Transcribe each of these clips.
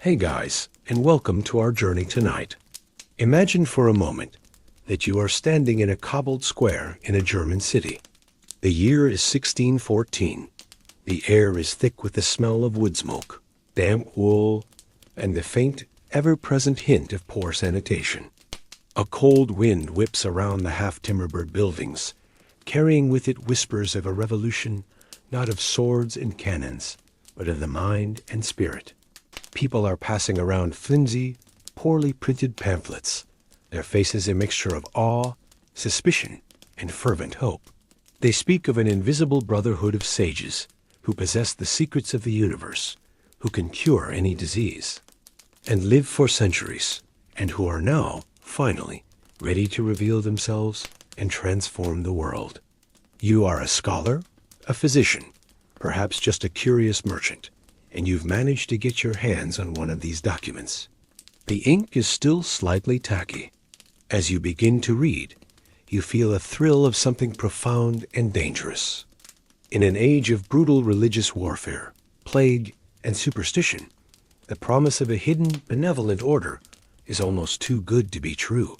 Hey guys, and welcome to our journey tonight. Imagine for a moment that you are standing in a cobbled square in a German city. The year is 1614. The air is thick with the smell of wood smoke, damp wool, and the faint, ever-present hint of poor sanitation. A cold wind whips around the half-timbered buildings, carrying with it whispers of a revolution, not of swords and cannons, but of the mind and spirit. People are passing around flimsy, poorly printed pamphlets, their faces a mixture of awe, suspicion, and fervent hope. They speak of an invisible brotherhood of sages who possess the secrets of the universe, who can cure any disease, and live for centuries, and who are now, finally, ready to reveal themselves and transform the world. You are a scholar, a physician, perhaps just a curious merchant, and you've managed to get your hands on one of these documents. The ink is still slightly tacky. As you begin to read, you feel a thrill of something profound and dangerous. In an age of brutal religious warfare, plague, and superstition, the promise of a hidden, benevolent order is almost too good to be true.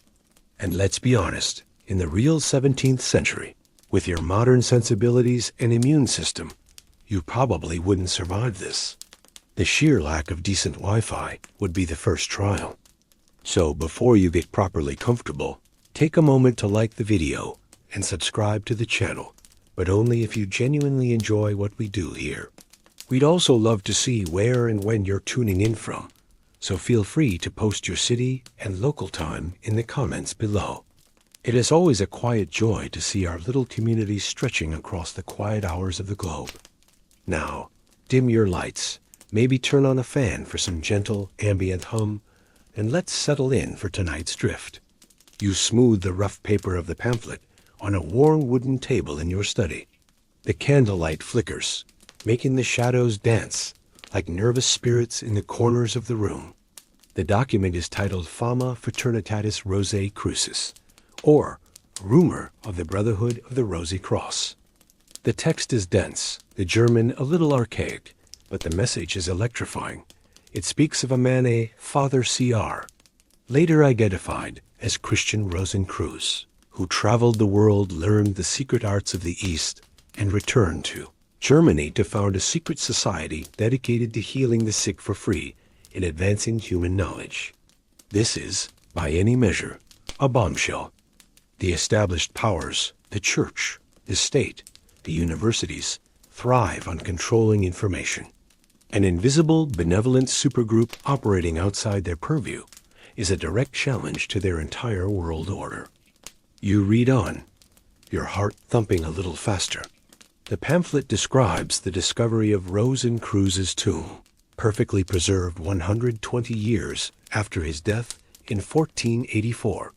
And let's be honest, in the real 17th century, with your modern sensibilities and immune system, you probably wouldn't survive this. The sheer lack of decent Wi-Fi would be the first trial. So before you get properly comfortable, take a moment to like the video and subscribe to the channel, but only if you genuinely enjoy what we do here. We'd also love to see where and when you're tuning in from, so feel free to post your city and local time in the comments below. It is always a quiet joy to see our little community stretching across the quiet hours of the globe. Now, dim your lights, maybe turn on a fan for some gentle ambient hum, and let's settle in for tonight's drift. You smooth the rough paper of the pamphlet on a worn wooden table in your study. The candlelight flickers, making the shadows dance like nervous spirits in the corners of the room. The document is titled Fama Fraternitatis Rosicrucis, or Rumor of the Brotherhood of the Rosy Cross. The text is dense, the German a little archaic, but the message is electrifying. It speaks of a man, a Father C.R., later identified as Christian Rosicrucian, who traveled the world, learned the secret arts of the East, and returned to Germany to found a secret society dedicated to healing the sick for free and advancing human knowledge. This is, by any measure, a bombshell. The established powers, the church, the state, the universities, thrive on controlling information. An invisible, benevolent supergroup operating outside their purview is a direct challenge to their entire world order. You read on, your heart thumping a little faster. The pamphlet describes the discovery of Rosicrucian's tomb, perfectly preserved 120 years after his death in 1484.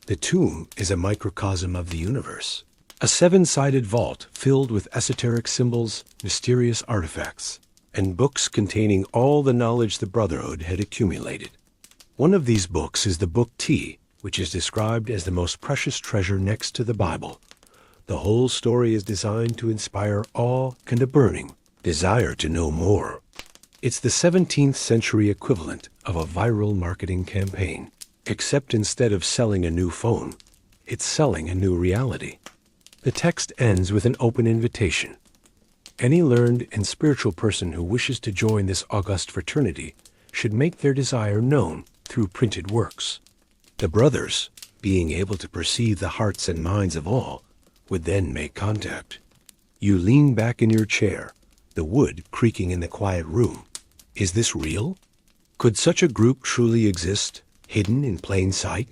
The tomb is a microcosm of the universe, a seven-sided vault filled with esoteric symbols, mysterious artifacts, and books containing all the knowledge the Brotherhood had accumulated. One of these books is the Book T, which is described as the most precious treasure next to the Bible. The whole story is designed to inspire awe and a burning desire to know more. It's the 17th century equivalent of a viral marketing campaign, except instead of selling a new phone, it's selling a new reality. The text ends with an open invitation. Any learned and spiritual person who wishes to join this august fraternity should make their desire known through printed works. The brothers, being able to perceive the hearts and minds of all, would then make contact. You lean back in your chair, the wood creaking in the quiet room. Is this real? Could such a group truly exist, hidden in plain sight?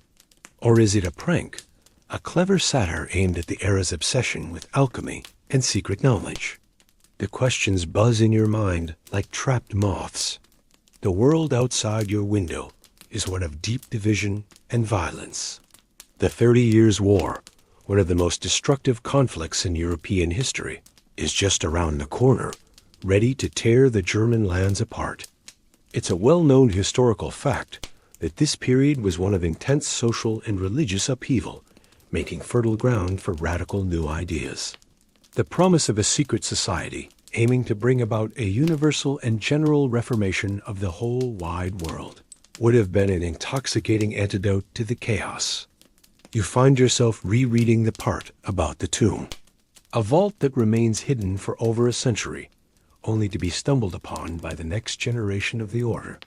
Or is it a prank, a clever satire aimed at the era's obsession with alchemy and secret knowledge? The questions buzz in your mind like trapped moths. The world outside your window is one of deep division and violence. The 30 Years' War, one of the most destructive conflicts in European history, is just around the corner, ready to tear the German lands apart. It's a well-known historical fact that this period was one of intense social and religious upheaval, making fertile ground for radical new ideas. The promise of a secret society aiming to bring about a universal and general reformation of the whole wide world. Would have been an intoxicating antidote to the chaos. You find yourself rereading the part about the tomb. A vault that remains hidden for over a century, only to be stumbled upon by the next generation of the order.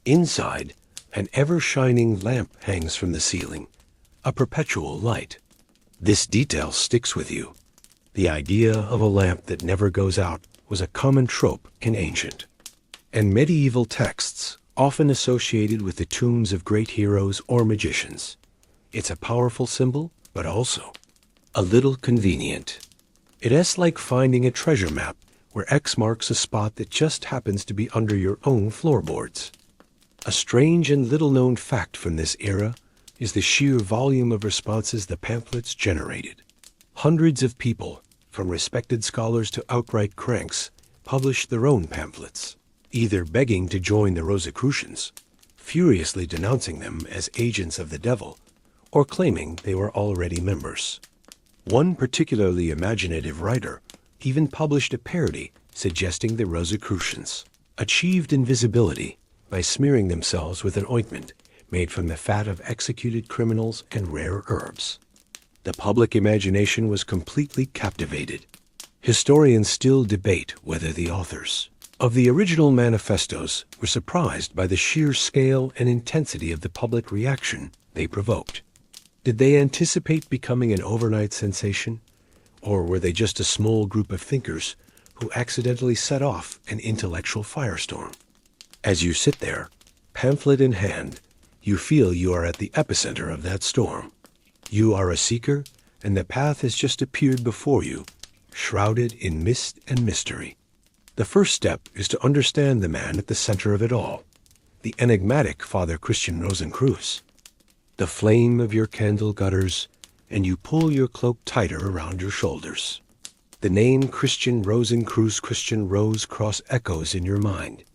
Inside, an ever-shining lamp hangs from the ceiling, a perpetual light. This detail sticks with you. The idea of a lamp that never goes out was a common trope in ancient and medieval texts, often associated with the tombs of great heroes or magicians. It's a powerful symbol, but also a little convenient. It's like finding a treasure map where X marks a spot that just happens to be under your own floorboards. A strange and little-known fact from this era is the sheer volume of responses the pamphlets generated. Hundreds of people, from respected scholars to outright cranks, published their own pamphlets, either begging to join the Rosicrucians, furiously denouncing them as agents of the devil, or claiming they were already members. One particularly imaginative writer even published a parody suggesting the Rosicrucians achieved invisibility by smearing themselves with an ointment made from the fat of executed criminals and rare herbs. The public imagination was completely captivated. Historians still debate whether the authors of the original manifestos were surprised by the sheer scale and intensity of the public reaction they provoked. Did they anticipate becoming an overnight sensation? Or were they just a small group of thinkers who accidentally set off an intellectual firestorm? As you sit there, pamphlet in hand, you feel you are at the epicenter of that storm. You are a seeker, and the path has just appeared before you, shrouded in mist and mystery. The first step is to understand the man at the center of it all, the enigmatic Father Christian Rosicrucian. The flame of your candle gutters, and you pull your cloak tighter around your shoulders. The name Christian Rosicrucian, Christian Rose Cross echoes in your mind.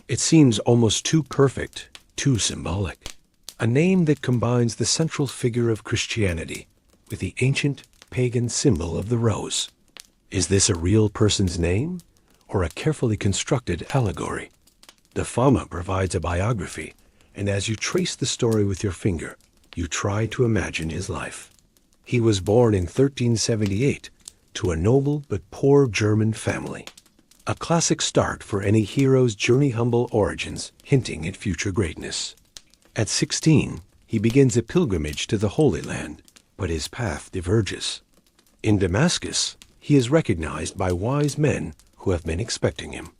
It seems almost too perfect, too symbolic. A name that combines the central figure of Christianity with the ancient pagan symbol of the rose. Is this a real person's name, or a carefully constructed allegory? The Fama provides a biography, and as you trace the story with your finger, you try to imagine his life. He was born in 1378 to a noble but poor German family. A classic start for any hero's journey, humble origins, hinting at future greatness. At 16, he begins a pilgrimage to the Holy Land, but his path diverges. In Damascus, he is recognized by wise men who have been expecting him.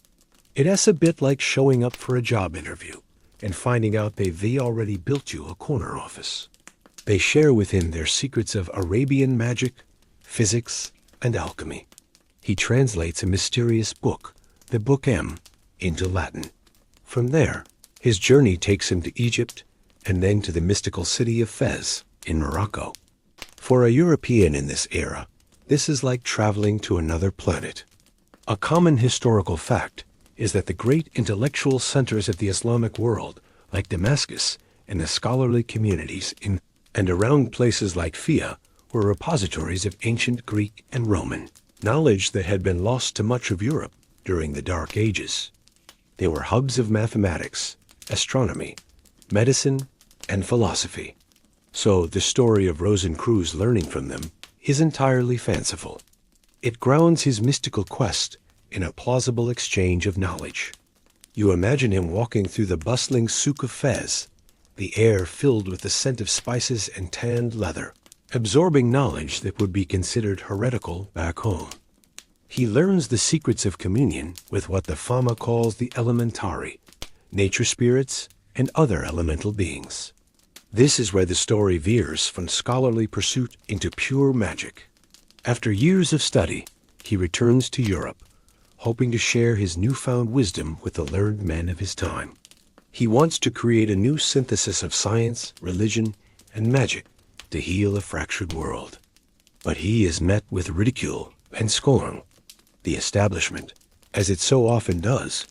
It's a bit like showing up for a job interview and finding out they've already built you a corner office. They share with him their secrets of Arabian magic, physics, and alchemy. He translates a mysterious book, the Book M, into Latin. From there, his journey takes him to Egypt and then to the mystical city of Fez in Morocco. For a European in this era, this is like traveling to another planet. A common historical fact is that the great intellectual centers of the Islamic world, like Damascus and the scholarly communities in and around places like Fia, were repositories of ancient Greek and Roman knowledge that had been lost to much of Europe during the Dark Ages. They were hubs of mathematics, astronomy, medicine, and philosophy. So the story of Rosicrucian learning from them is entirely fanciful. It grounds his mystical quest in a plausible exchange of knowledge. You imagine him walking through the bustling souk of Fez, the air filled with the scent of spices and tanned leather, absorbing knowledge that would be considered heretical back home. He learns the secrets of communion with what the Fama calls the elementari, nature spirits, and other elemental beings. This is where the story veers from scholarly pursuit into pure magic. After years of study, he returns to Europe, hoping to share his newfound wisdom with the learned men of his time. He wants to create a new synthesis of science, religion, and magic to heal a fractured world. But he is met with ridicule and scorn. The establishment, as it so often does,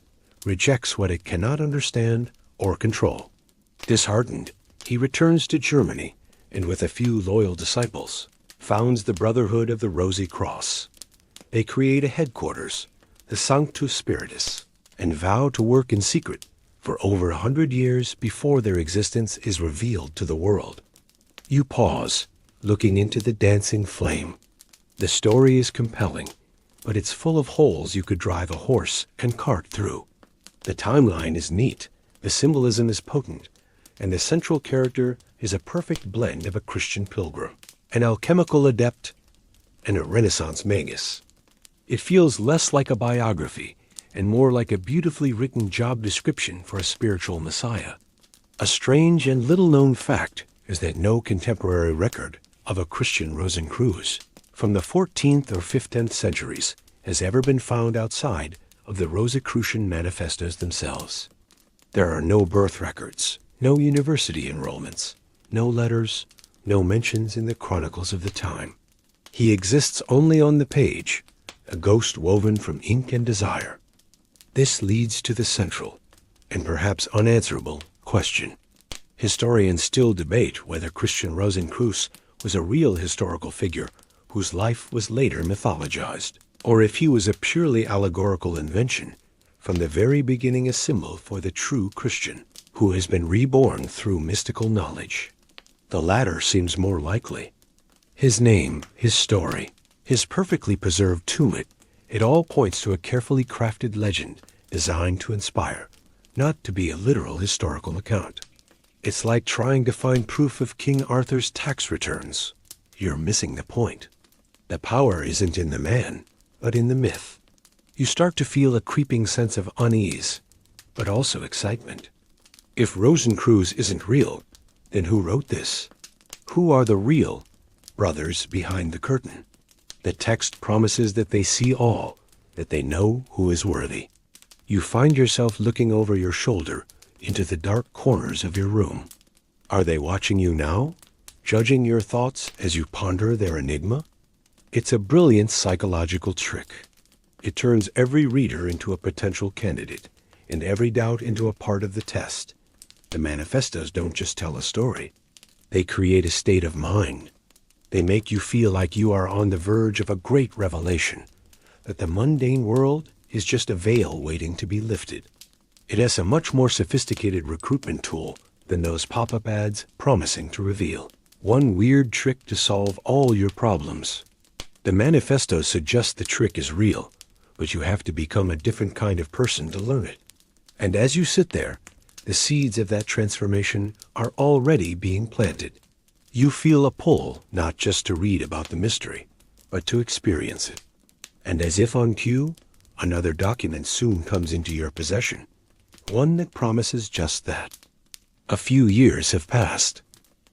rejects what it cannot understand or control. Disheartened, he returns to Germany and with a few loyal disciples, founds the Brotherhood of the Rosy Cross. They create a headquarters, the Sanctus Spiritus, and vow to work in secret for over 100 years before their existence is revealed to the world. You pause, looking into the dancing flame. The story is compelling, but it's full of holes you could drive a horse and cart through. The timeline is neat, the symbolism is potent, and the central character is a perfect blend of a Christian pilgrim, an alchemical adept, and a Renaissance magus. It feels less like a biography and more like a beautifully written job description for a spiritual messiah. A strange and little-known fact is that no contemporary record of a Christian Rosicrucian from the 14th or 15th centuries has ever been found outside of the Rosicrucian manifestos themselves. There are no birth records, no university enrollments, no letters, no mentions in the chronicles of the time. He exists only on the page, a ghost woven from ink and desire. This leads to the central, and perhaps unanswerable, question. Historians still debate whether Christian Rosicrucian was a real historical figure whose life was later mythologized, or if he was a purely allegorical invention, from the very beginning a symbol for the true Christian, who has been reborn through mystical knowledge. The latter seems more likely. His name, his story, his perfectly preserved tomb, it all points to a carefully crafted legend designed to inspire, not to be a literal historical account. It's like trying to find proof of King Arthur's tax returns. You're missing the point. The power isn't in the man, but in the myth. You start to feel a creeping sense of unease, but also excitement. If Rosicrucian isn't real, then who wrote this? Who are the real brothers behind the curtain? The text promises that they see all, that they know who is worthy. You find yourself looking over your shoulder into the dark corners of your room. Are they watching you now, judging your thoughts as you ponder their enigma? It's a brilliant psychological trick. It turns every reader into a potential candidate, and every doubt into a part of the test. The manifestos don't just tell a story. They create a state of mind. They make you feel like you are on the verge of a great revelation, that the mundane world is just a veil waiting to be lifted. It has a much more sophisticated recruitment tool than those pop-up ads promising to reveal one weird trick to solve all your problems. The manifestos suggest the trick is real, but you have to become a different kind of person to learn it. And as you sit there, the seeds of that transformation are already being planted. You feel a pull not just to read about the mystery, but to experience it. And as if on cue, another document soon comes into your possession, one that promises just that. A few years have passed.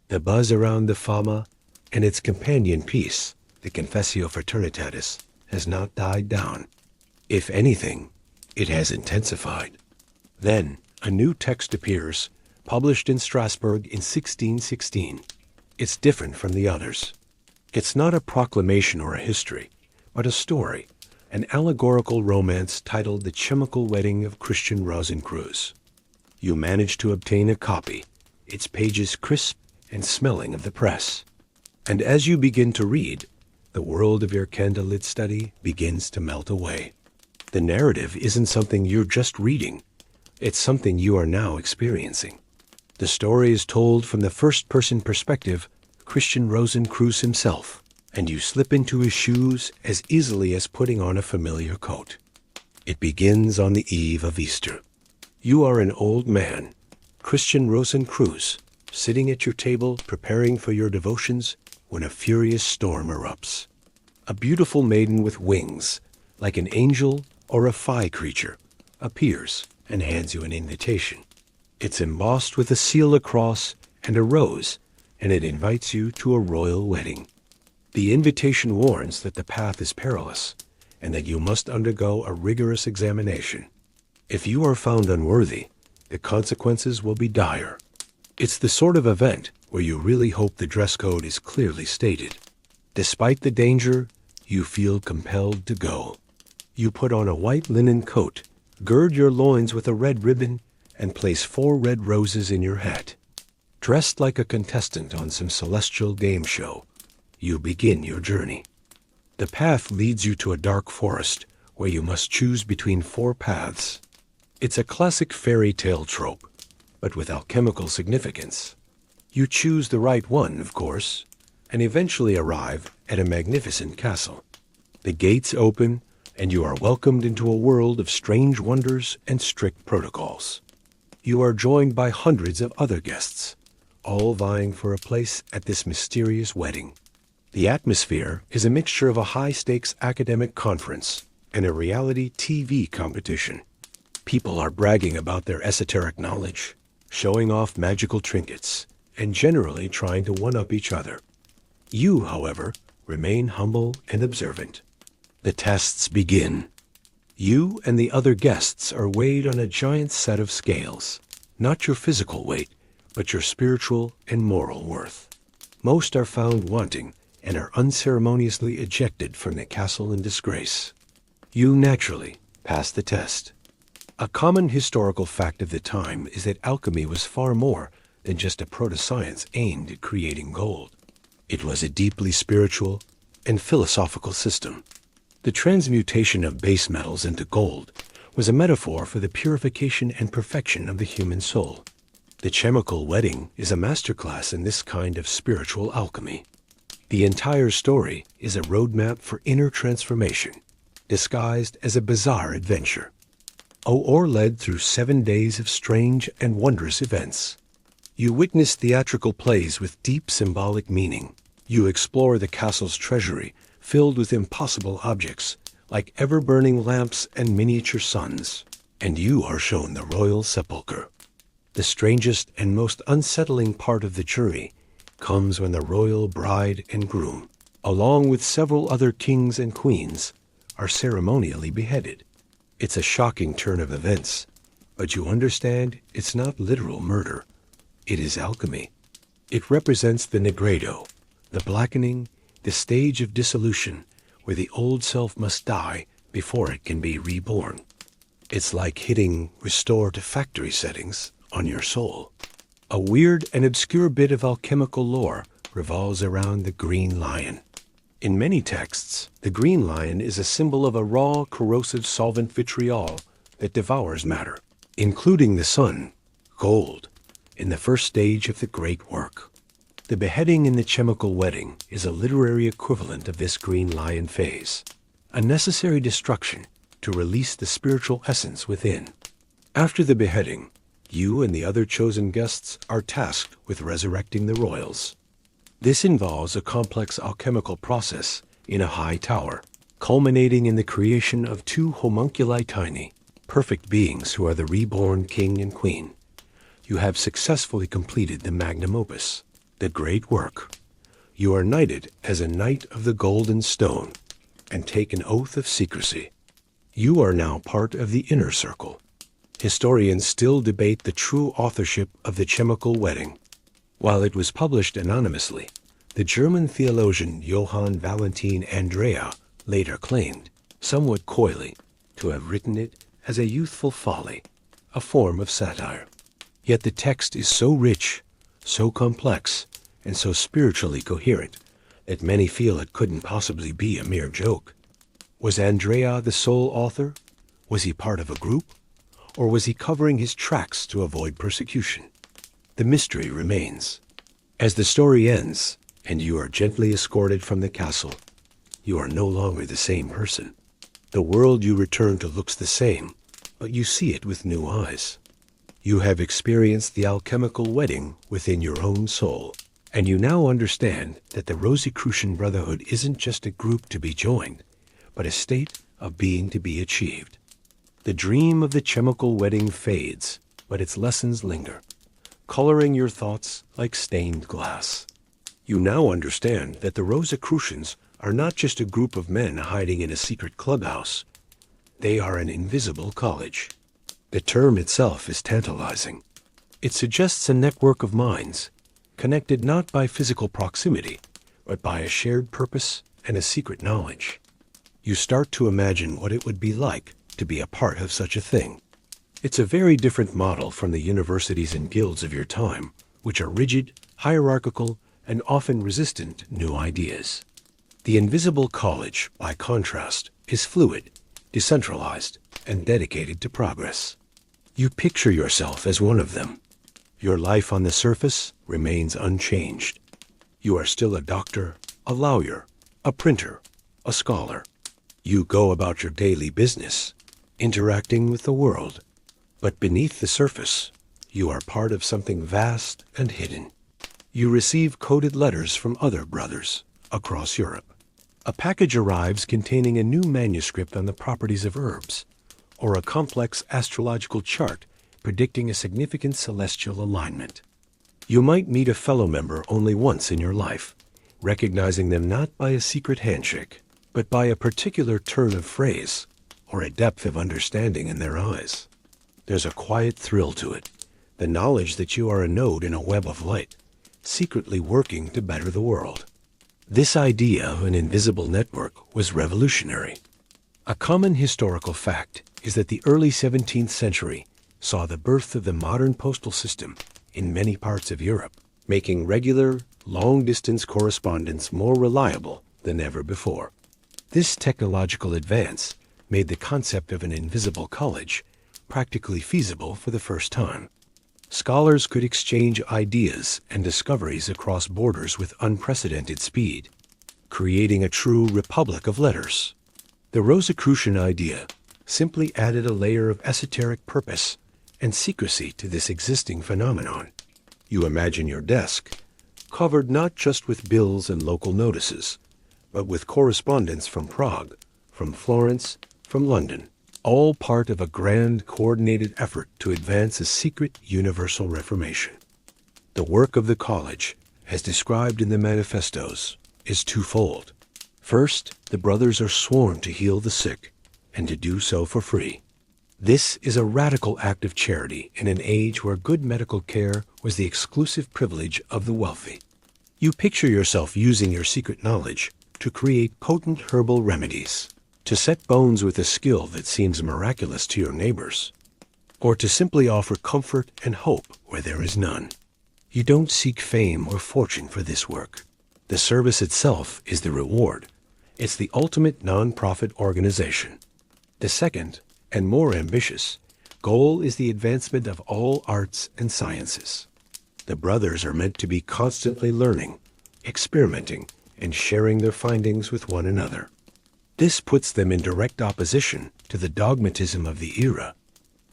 The buzz around the Fama and its companion piece, the Confessio Fraternitatis, has not died down. If anything, it has intensified. Then, a new text appears, published in Strasbourg in 1616. It's different from the others. It's not a proclamation or a history, but a story, an allegorical romance titled The Chemical Wedding of Christian Rosicrucian. You manage to obtain a copy, its pages crisp and smelling of the press. And as you begin to read, the world of your candlelit study begins to melt away. The narrative isn't something you're just reading. It's something you are now experiencing. The story is told from the first-person perspective, Christian Rosicrucian himself, and you slip into his shoes as easily as putting on a familiar coat. It begins on the eve of Easter. You are an old man, Christian Rosicrucian, sitting at your table preparing for your devotions when a furious storm erupts. A beautiful maiden with wings, like an angel or a fey creature, appears and hands you an invitation. It's embossed with a seal across and a rose, and it invites you to a royal wedding. The invitation warns that the path is perilous, and that you must undergo a rigorous examination. If you are found unworthy, the consequences will be dire. It's the sort of event where you really hope the dress code is clearly stated. Despite the danger, you feel compelled to go. You put on a white linen coat, gird your loins with a red ribbon, and place 4 red roses in your hat. Dressed like a contestant on some celestial game show, you begin your journey. The path leads you to a dark forest where you must choose between four paths. It's a classic fairy tale trope, but with alchemical significance. You choose the right one, of course, and eventually arrive at a magnificent castle. The gates open, and you are welcomed into a world of strange wonders and strict protocols. You are joined by hundreds of other guests, all vying for a place at this mysterious wedding. The atmosphere is a mixture of a high-stakes academic conference and a reality TV competition. People are bragging about their esoteric knowledge, showing off magical trinkets, and generally trying to one-up each other. You, however, remain humble and observant. The tests begin. You and the other guests are weighed on a giant set of scales, not your physical weight, but your spiritual and moral worth. Most are found wanting and are unceremoniously ejected from the castle in disgrace. You naturally pass the test. A common historical fact of the time is that alchemy was far more than just a proto-science aimed at creating gold. It was a deeply spiritual and philosophical system. The transmutation of base metals into gold was a metaphor for the purification and perfection of the human soul. The chemical wedding is a masterclass in this kind of spiritual alchemy. The entire story is a roadmap for inner transformation, disguised as a bizarre adventure, or led through 7 days of strange and wondrous events. You witness theatrical plays with deep symbolic meaning. You explore the castle's treasury, filled with impossible objects, like ever-burning lamps and miniature suns. And you are shown the royal sepulchre. The strangest and most unsettling part of the journey comes when the royal bride and groom, along with several other kings and queens, are ceremonially beheaded. It's a shocking turn of events, but you understand it's not literal murder. It is alchemy. It represents the nigredo, the blackening, the stage of dissolution, where the old self must die before it can be reborn. It's like hitting restore to factory settings on your soul. A weird and obscure bit of alchemical lore revolves around the green lion. In many texts, the green lion is a symbol of a raw, corrosive solvent vitriol that devours matter, including the sun, gold, in the first stage of the great work. The beheading in the chemical wedding is a literary equivalent of this green lion phase, a necessary destruction to release the spiritual essence within. After the beheading, you and the other chosen guests are tasked with resurrecting the royals. This involves a complex alchemical process in a high tower, culminating in the creation of 2 homunculi tiny, perfect beings who are the reborn king and queen. You have successfully completed the magnum opus, the great work. You are knighted as a Knight of the Golden Stone and take an oath of secrecy. You are now part of the inner circle. Historians still debate the true authorship of the chemical wedding. While it was published anonymously, the German theologian Johann Valentin Andrea later claimed, somewhat coyly, to have written it as a youthful folly, a form of satire. Yet the text is so rich, so complex, and so spiritually coherent that many feel it couldn't possibly be a mere joke. Was Andrea the sole author? Was he part of a group? Or was he covering his tracks to avoid persecution? The mystery remains. As the story ends, and you are gently escorted from the castle, you are no longer the same person. The world you return to looks the same, but you see it with new eyes. You have experienced the alchemical wedding within your own soul, and you now understand that the Rosicrucian Brotherhood isn't just a group to be joined, but a state of being to be achieved. The dream of the chemical wedding fades, but its lessons linger, coloring your thoughts like stained glass. You now understand that the Rosicrucians are not just a group of men hiding in a secret clubhouse. They are an invisible college. The term itself is tantalizing. It suggests a network of minds, connected not by physical proximity, but by a shared purpose and a secret knowledge. You start to imagine what it would be like to be a part of such a thing. It's a very different model from the universities and guilds of your time, which are rigid, hierarchical, and often resistant to new ideas. The invisible college, by contrast, is fluid, decentralized, and dedicated to progress. You picture yourself as one of them. Your life on the surface remains unchanged. You are still a doctor, a lawyer, a printer, a scholar. You go about your daily business, interacting with the world. But beneath the surface, you are part of something vast and hidden. You receive coded letters from other brothers across Europe. A package arrives containing a new manuscript on the properties of herbs, or a complex astrological chart predicting a significant celestial alignment. You might meet a fellow member only once in your life, recognizing them not by a secret handshake, but by a particular turn of phrase or a depth of understanding in their eyes. There's a quiet thrill to it, the knowledge that you are a node in a web of light, secretly working to better the world. This idea of an invisible network was revolutionary. A common historical fact is that the early 17th century saw the birth of the modern postal system in many parts of Europe, making regular, long-distance correspondence more reliable than ever before. This technological advance made the concept of an invisible college practically feasible for the first time. Scholars could exchange ideas and discoveries across borders with unprecedented speed, creating a true republic of letters. The Rosicrucian idea simply added a layer of esoteric purpose and secrecy to this existing phenomenon. You imagine your desk, covered not just with bills and local notices, but with correspondence from Prague, from Florence, from London, all part of a grand coordinated effort to advance a secret universal reformation. The work of the college, as described in the manifestos, is twofold. First, the brothers are sworn to heal the sick, and to do so for free. This is a radical act of charity in an age where good medical care was the exclusive privilege of the wealthy. You picture yourself using your secret knowledge to create potent herbal remedies, to set bones with a skill that seems miraculous to your neighbors, or to simply offer comfort and hope where there is none. You don't seek fame or fortune for this work. The service itself is the reward. It's the ultimate non-profit organization. The second, and more ambitious, goal is the advancement of all arts and sciences. The brothers are meant to be constantly learning, experimenting, and sharing their findings with one another. This puts them in direct opposition to the dogmatism of the era.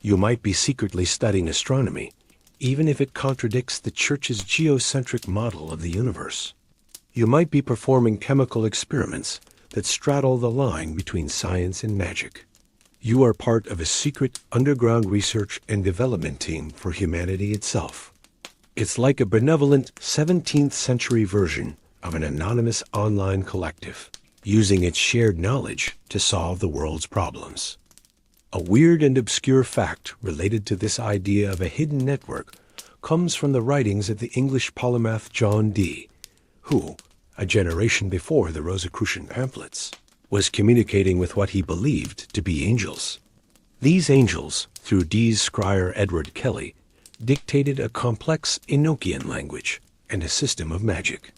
You might be secretly studying astronomy, even if it contradicts the Church's geocentric model of the universe. You might be performing chemical experiments that straddle the line between science and magic. You are part of a secret underground research and development team for humanity itself. It's like a benevolent 17th century version of an anonymous online collective, using its shared knowledge to solve the world's problems. A weird and obscure fact related to this idea of a hidden network comes from the writings of the English polymath John Dee, who, a generation before the Rosicrucian pamphlets, was communicating with what he believed to be angels. These angels, through Dee's scryer Edward Kelly, dictated a complex Enochian language and a system of magic.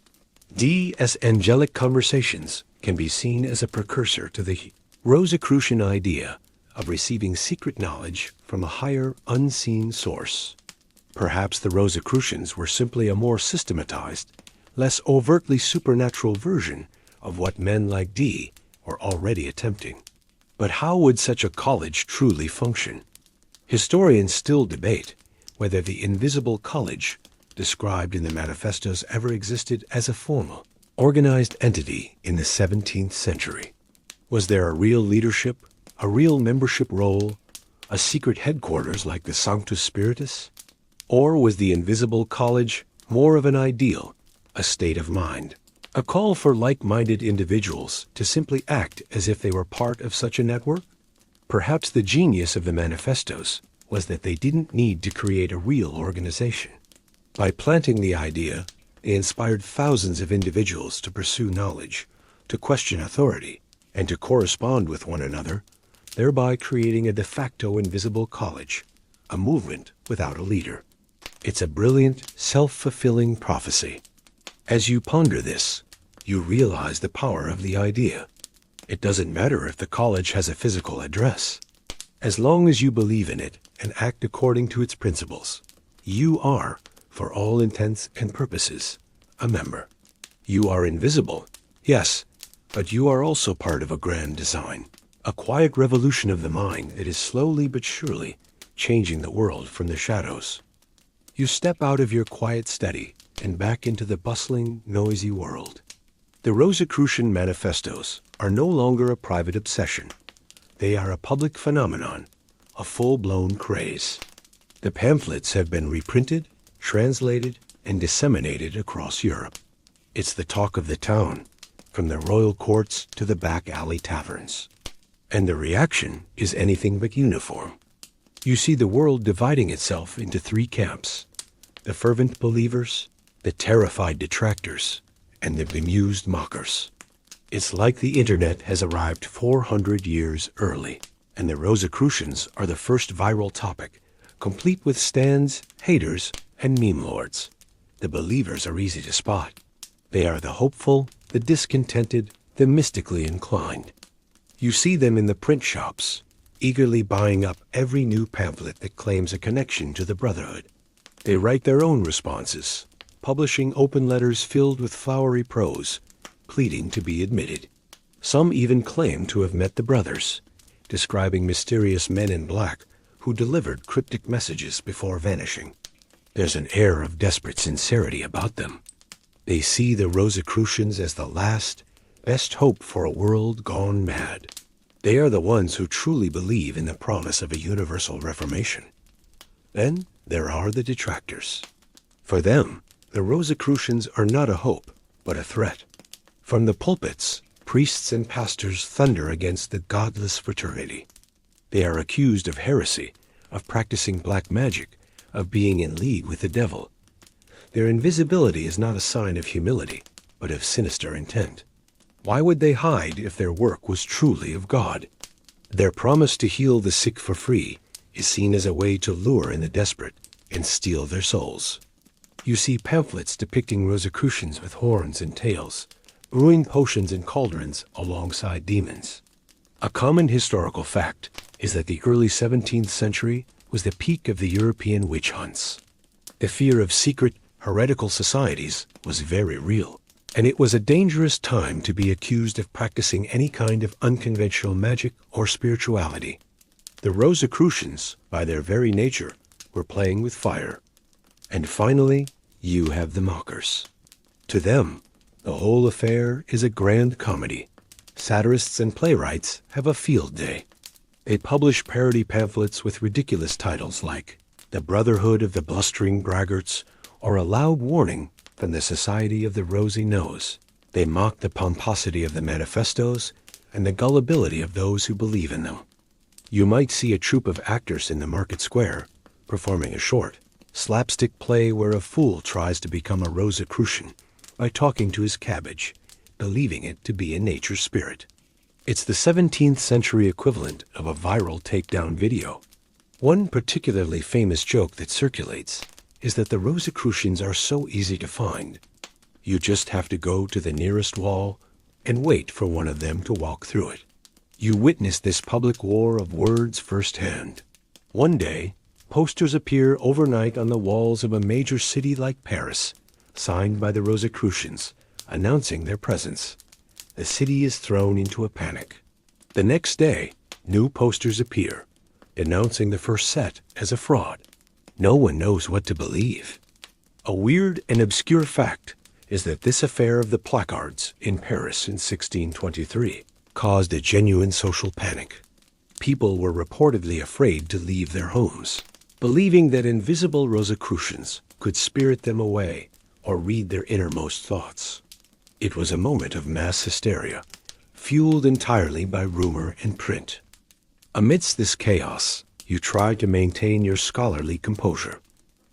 Dee's angelic conversations can be seen as a precursor to the Rosicrucian idea of receiving secret knowledge from a higher, unseen source. Perhaps the Rosicrucians were simply a more systematized, less overtly supernatural version of what men like Dee were already attempting. But how would such a college truly function? Historians still debate whether the invisible college described in the manifestos ever existed as a formal, organized entity in the 17th century. Was there a real leadership, a real membership role, a secret headquarters like the Sanctus Spiritus? Or was the invisible college more of an ideal, a state of mind? A call for like-minded individuals to simply act as if they were part of such a network? Perhaps the genius of the manifestos was that they didn't need to create a real organization. By planting the idea, they inspired thousands of individuals to pursue knowledge, to question authority, and to correspond with one another, thereby creating a de facto invisible college, a movement without a leader. It's a brilliant, self-fulfilling prophecy. As you ponder this, you realize the power of the idea. It doesn't matter if the college has a physical address. As long as you believe in it and act according to its principles, you are, for all intents and purposes, a member. You are invisible, yes, but you are also part of a grand design, a quiet revolution of the mind that is slowly but surely changing the world from the shadows. You step out of your quiet study and back into the bustling, noisy world. The Rosicrucian manifestos are no longer a private obsession. They are a public phenomenon, a full-blown craze. The pamphlets have been reprinted, translated, and disseminated across Europe. It's the talk of the town, from the royal courts to the back alley taverns. And the reaction is anything but uniform. You see the world dividing itself into three camps: the fervent believers, the terrified detractors, and the bemused mockers. It's like the internet has arrived 400 years early, and the Rosicrucians are the first viral topic, complete with stands, haters, and meme lords. The believers are easy to spot. They are the hopeful, the discontented, the mystically inclined. You see them in the print shops, eagerly buying up every new pamphlet that claims a connection to the Brotherhood. They write their own responses, publishing open letters filled with flowery prose, pleading to be admitted. Some even claim to have met the brothers, describing mysterious men in black who delivered cryptic messages before vanishing. There's an air of desperate sincerity about them. They see the Rosicrucians as the last, best hope for a world gone mad. They are the ones who truly believe in the promise of a universal reformation. Then there are the detractors. For them, the Rosicrucians are not a hope, but a threat. From the pulpits, priests and pastors thunder against the godless fraternity. They are accused of heresy, of practicing black magic, of being in league with the devil. Their invisibility is not a sign of humility, but of sinister intent. Why would they hide if their work was truly of God? Their promise to heal the sick for free is seen as a way to lure in the desperate and steal their souls. You see pamphlets depicting Rosicrucians with horns and tails, brewing potions in cauldrons alongside demons. A common historical fact is that the early 17th century was the peak of the European witch hunts. The fear of secret, heretical societies was very real, and it was a dangerous time to be accused of practicing any kind of unconventional magic or spirituality. The Rosicrucians, by their very nature, were playing with fire. And finally, you have the mockers. To them, the whole affair is a grand comedy. Satirists and playwrights have a field day. They publish parody pamphlets with ridiculous titles like The Brotherhood of the Blustering Braggarts, or a loud warning from the Society of the Rosy Nose. They mock the pomposity of the manifestos and the gullibility of those who believe in them. You might see a troupe of actors in the market square performing a short, slapstick play where a fool tries to become a Rosicrucian by talking to his cabbage, believing it to be a nature spirit. It's the 17th century equivalent of a viral takedown video. One particularly famous joke that circulates is that the Rosicrucians are so easy to find. You just have to go to the nearest wall and wait for one of them to walk through it. You witness this public war of words firsthand. One day, posters appear overnight on the walls of a major city like Paris, signed by the Rosicrucians, announcing their presence. The city is thrown into a panic. The next day, new posters appear, denouncing the first set as a fraud. No one knows what to believe. A weird and obscure fact is that this affair of the placards in Paris in 1623 caused a genuine social panic. People were reportedly afraid to leave their homes, believing that invisible Rosicrucians could spirit them away or read their innermost thoughts. It was a moment of mass hysteria, fueled entirely by rumor and print. Amidst this chaos, you try to maintain your scholarly composure.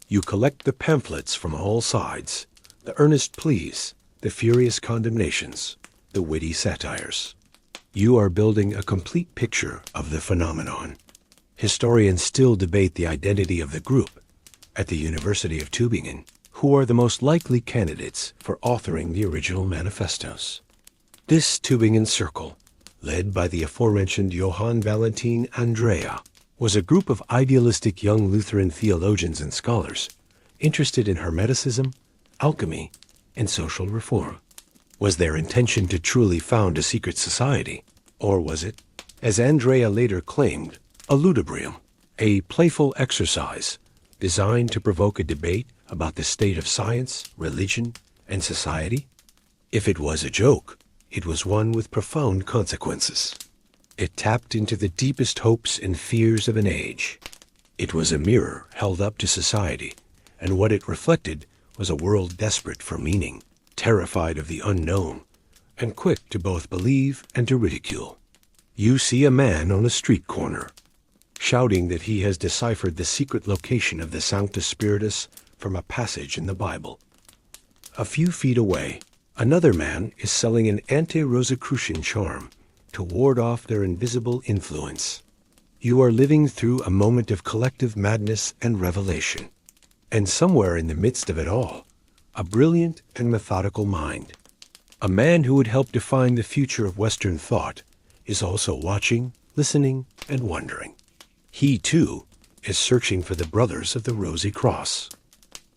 You collect the pamphlets from all sides, the earnest pleas, the furious condemnations, the witty satires. You are building a complete picture of the phenomenon. Historians still debate the identity of the group. At the University of Tübingen, who are the most likely candidates for authoring the original manifestos. This Tübingen Circle, led by the aforementioned Johann Valentin Andrea, was a group of idealistic young Lutheran theologians and scholars interested in Hermeticism, alchemy, and social reform. Was their intention to truly found a secret society, or was it, as Andrea later claimed, a ludibrium, a playful exercise designed to provoke a debate about the state of science, religion, and society? If it was a joke, it was one with profound consequences. It tapped into the deepest hopes and fears of an age. It was a mirror held up to society, and what it reflected was a world desperate for meaning, terrified of the unknown, and quick to both believe and to ridicule. You see a man on a street corner, shouting that he has deciphered the secret location of the Sanctus Spiritus from a passage in the Bible. A few feet away, another man is selling an anti-Rosicrucian charm to ward off their invisible influence. You are living through a moment of collective madness and revelation. And somewhere in the midst of it all, a brilliant and methodical mind, a man who would help define the future of Western thought, is also watching, listening, and wondering. He, too, is searching for the brothers of the Rosy Cross.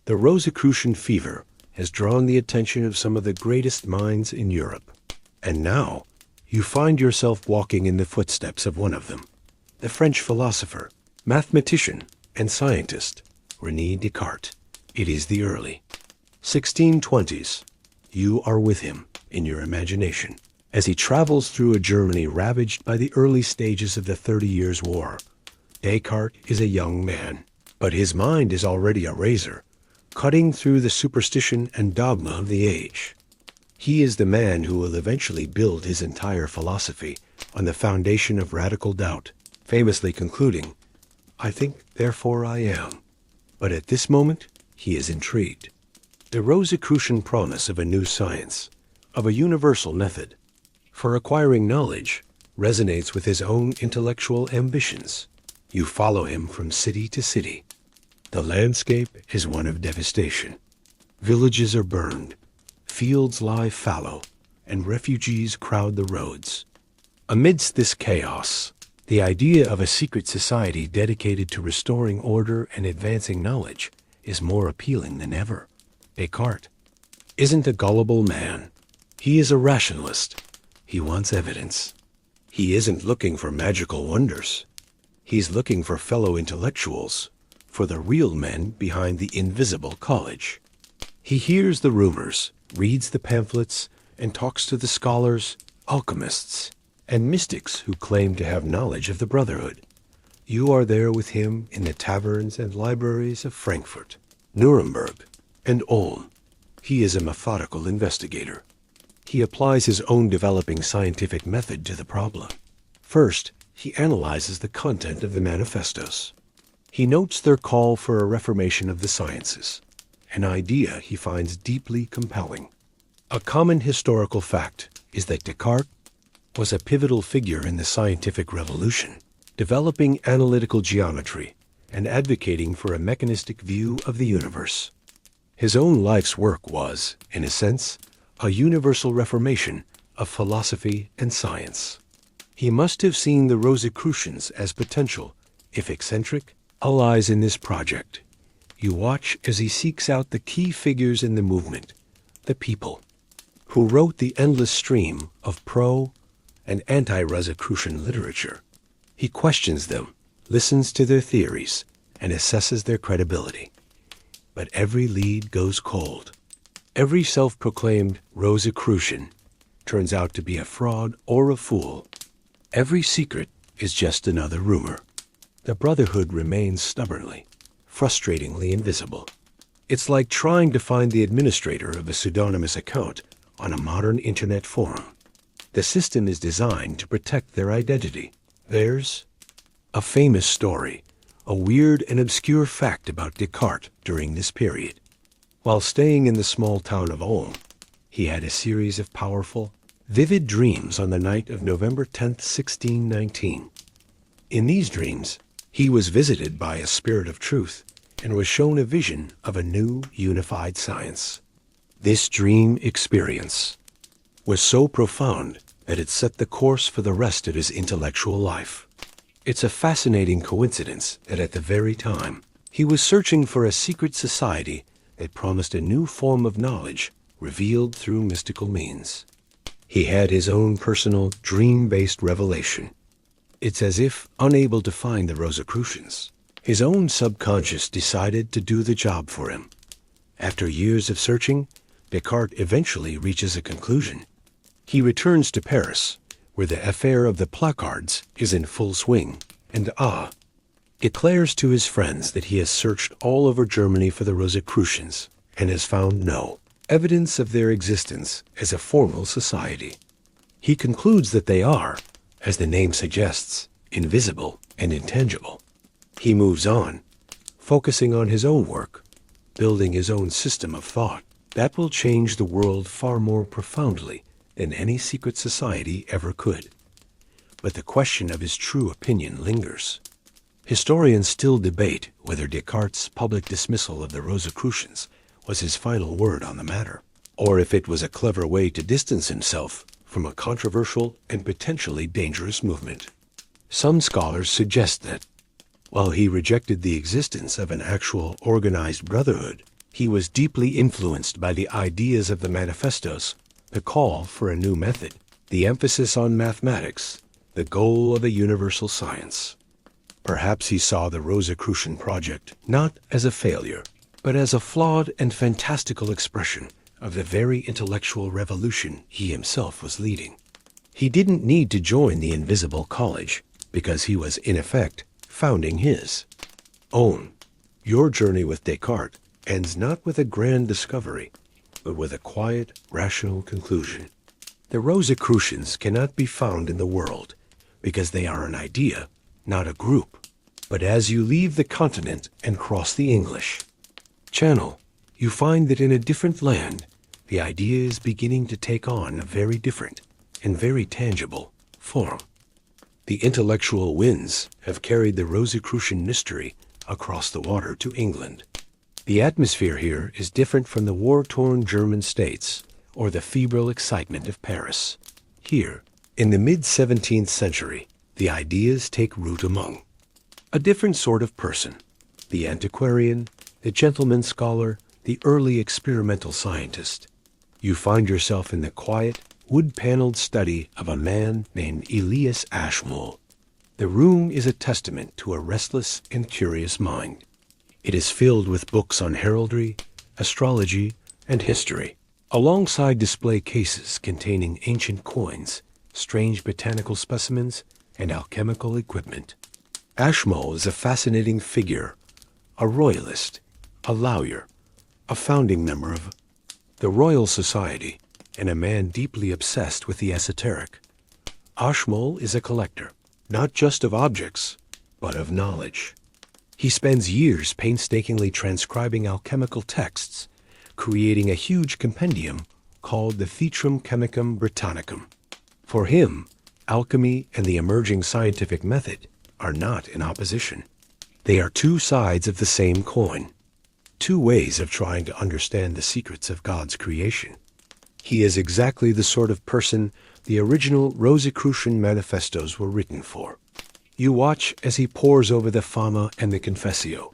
The Rosicrucian fever has drawn the attention of some of the greatest minds in Europe. And now, you find yourself walking in the footsteps of one of them, the French philosopher, mathematician, and scientist, René Descartes. It is the early 1620s. You are with him in your imagination as he travels through a Germany ravaged by the early stages of the 30 Years' War. Descartes is a young man, but his mind is already a razor, cutting through the superstition and dogma of the age. He is the man who will eventually build his entire philosophy on the foundation of radical doubt, famously concluding, "I think, therefore I am." But at this moment, he is intrigued. The Rosicrucian promise of a new science, of a universal method for acquiring knowledge, resonates with his own intellectual ambitions. You follow him from city to city. The landscape is one of devastation. Villages are burned, fields lie fallow, and refugees crowd the roads. Amidst this chaos, the idea of a secret society dedicated to restoring order and advancing knowledge is more appealing than ever. Descartes isn't a gullible man. He is a rationalist. He wants evidence. He isn't looking for magical wonders. He's looking for fellow intellectuals, for the real men behind the invisible college. He hears the rumors, reads the pamphlets, and talks to the scholars, alchemists, and mystics who claim to have knowledge of the Brotherhood. You are there with him in the taverns and libraries of Frankfurt, Nuremberg, and Ulm. He is a methodical investigator. He applies his own developing scientific method to the problem. First, he analyzes the content of the manifestos. He notes their call for a reformation of the sciences, an idea he finds deeply compelling. A common historical fact is that Descartes was a pivotal figure in the scientific revolution, developing analytical geometry and advocating for a mechanistic view of the universe. His own life's work was, in a sense, a universal reformation of philosophy and science. He must have seen the Rosicrucians as potential, if eccentric, allies in this project. You watch as he seeks out the key figures in the movement, the people, who wrote the endless stream of pro- and anti-Rosicrucian literature. He questions them, listens to their theories, and assesses their credibility. But every lead goes cold. Every self-proclaimed Rosicrucian turns out to be a fraud or a fool. Every secret is just another rumor. The Brotherhood remains stubbornly, frustratingly invisible. It's like trying to find the administrator of a pseudonymous account on a modern internet forum. The system is designed to protect their identity. There's a famous story, a weird and obscure fact about Descartes during this period. While staying in the small town of Ulm, he had a series of powerful, vivid dreams on the night of November 10th, 1619. In these dreams, he was visited by a spirit of truth and was shown a vision of a new unified science. This dream experience was so profound that it set the course for the rest of his intellectual life. It's a fascinating coincidence that at the very time he was searching for a secret society that promised a new form of knowledge revealed through mystical means, he had his own personal dream-based revelation. It's as if, unable to find the Rosicrucians, his own subconscious decided to do the job for him. After years of searching, Descartes eventually reaches a conclusion. He returns to Paris, where the affair of the placards is in full swing, and declares to his friends that he has searched all over Germany for the Rosicrucians and has found no evidence of their existence as a formal society. He concludes that they are, as the name suggests, invisible and intangible. He moves on, focusing on his own work, building his own system of thought that will change the world far more profoundly than any secret society ever could. But the question of his true opinion lingers. Historians still debate whether Descartes' public dismissal of the Rosicrucians was his final word on the matter, or if it was a clever way to distance himself from a controversial and potentially dangerous movement. Some scholars suggest that, while he rejected the existence of an actual organized brotherhood, he was deeply influenced by the ideas of the manifestos, the call for a new method, the emphasis on mathematics, the goal of a universal science. Perhaps he saw the Rosicrucian project not as a failure, but as a flawed and fantastical expression of the very intellectual revolution he himself was leading. He didn't need to join the invisible college because he was, in effect, founding his own. Your journey with Descartes ends not with a grand discovery, but with a quiet, rational conclusion. The Rosicrucians cannot be found in the world because they are an idea, not a group. But as you leave the continent and cross the English Channel, you find that in a different land, the idea is beginning to take on a very different and very tangible form. The intellectual winds have carried the Rosicrucian mystery across the water to England. The atmosphere here is different from the war-torn German states or the febrile excitement of Paris. Here, in the mid-17th century, the ideas take root among a different sort of person, the antiquarian, the gentleman scholar, the early experimental scientist. You find yourself in the quiet, wood-paneled study of a man named Elias Ashmole. The room is a testament to a restless and curious mind. It is filled with books on heraldry, astrology, and history, alongside display cases containing ancient coins, strange botanical specimens, and alchemical equipment. Ashmole is a fascinating figure, a royalist, a lawyer, a founding member of the Royal Society, and a man deeply obsessed with the esoteric. Ashmole is a collector, not just of objects, but of knowledge. He spends years painstakingly transcribing alchemical texts, creating a huge compendium called the Theatrum Chemicum Britannicum. For him, alchemy and the emerging scientific method are not in opposition. They are two sides of the same coin, two ways of trying to understand the secrets of God's creation. He is exactly the sort of person the original Rosicrucian manifestos were written for. You watch as he pores over the Fama and the Confessio,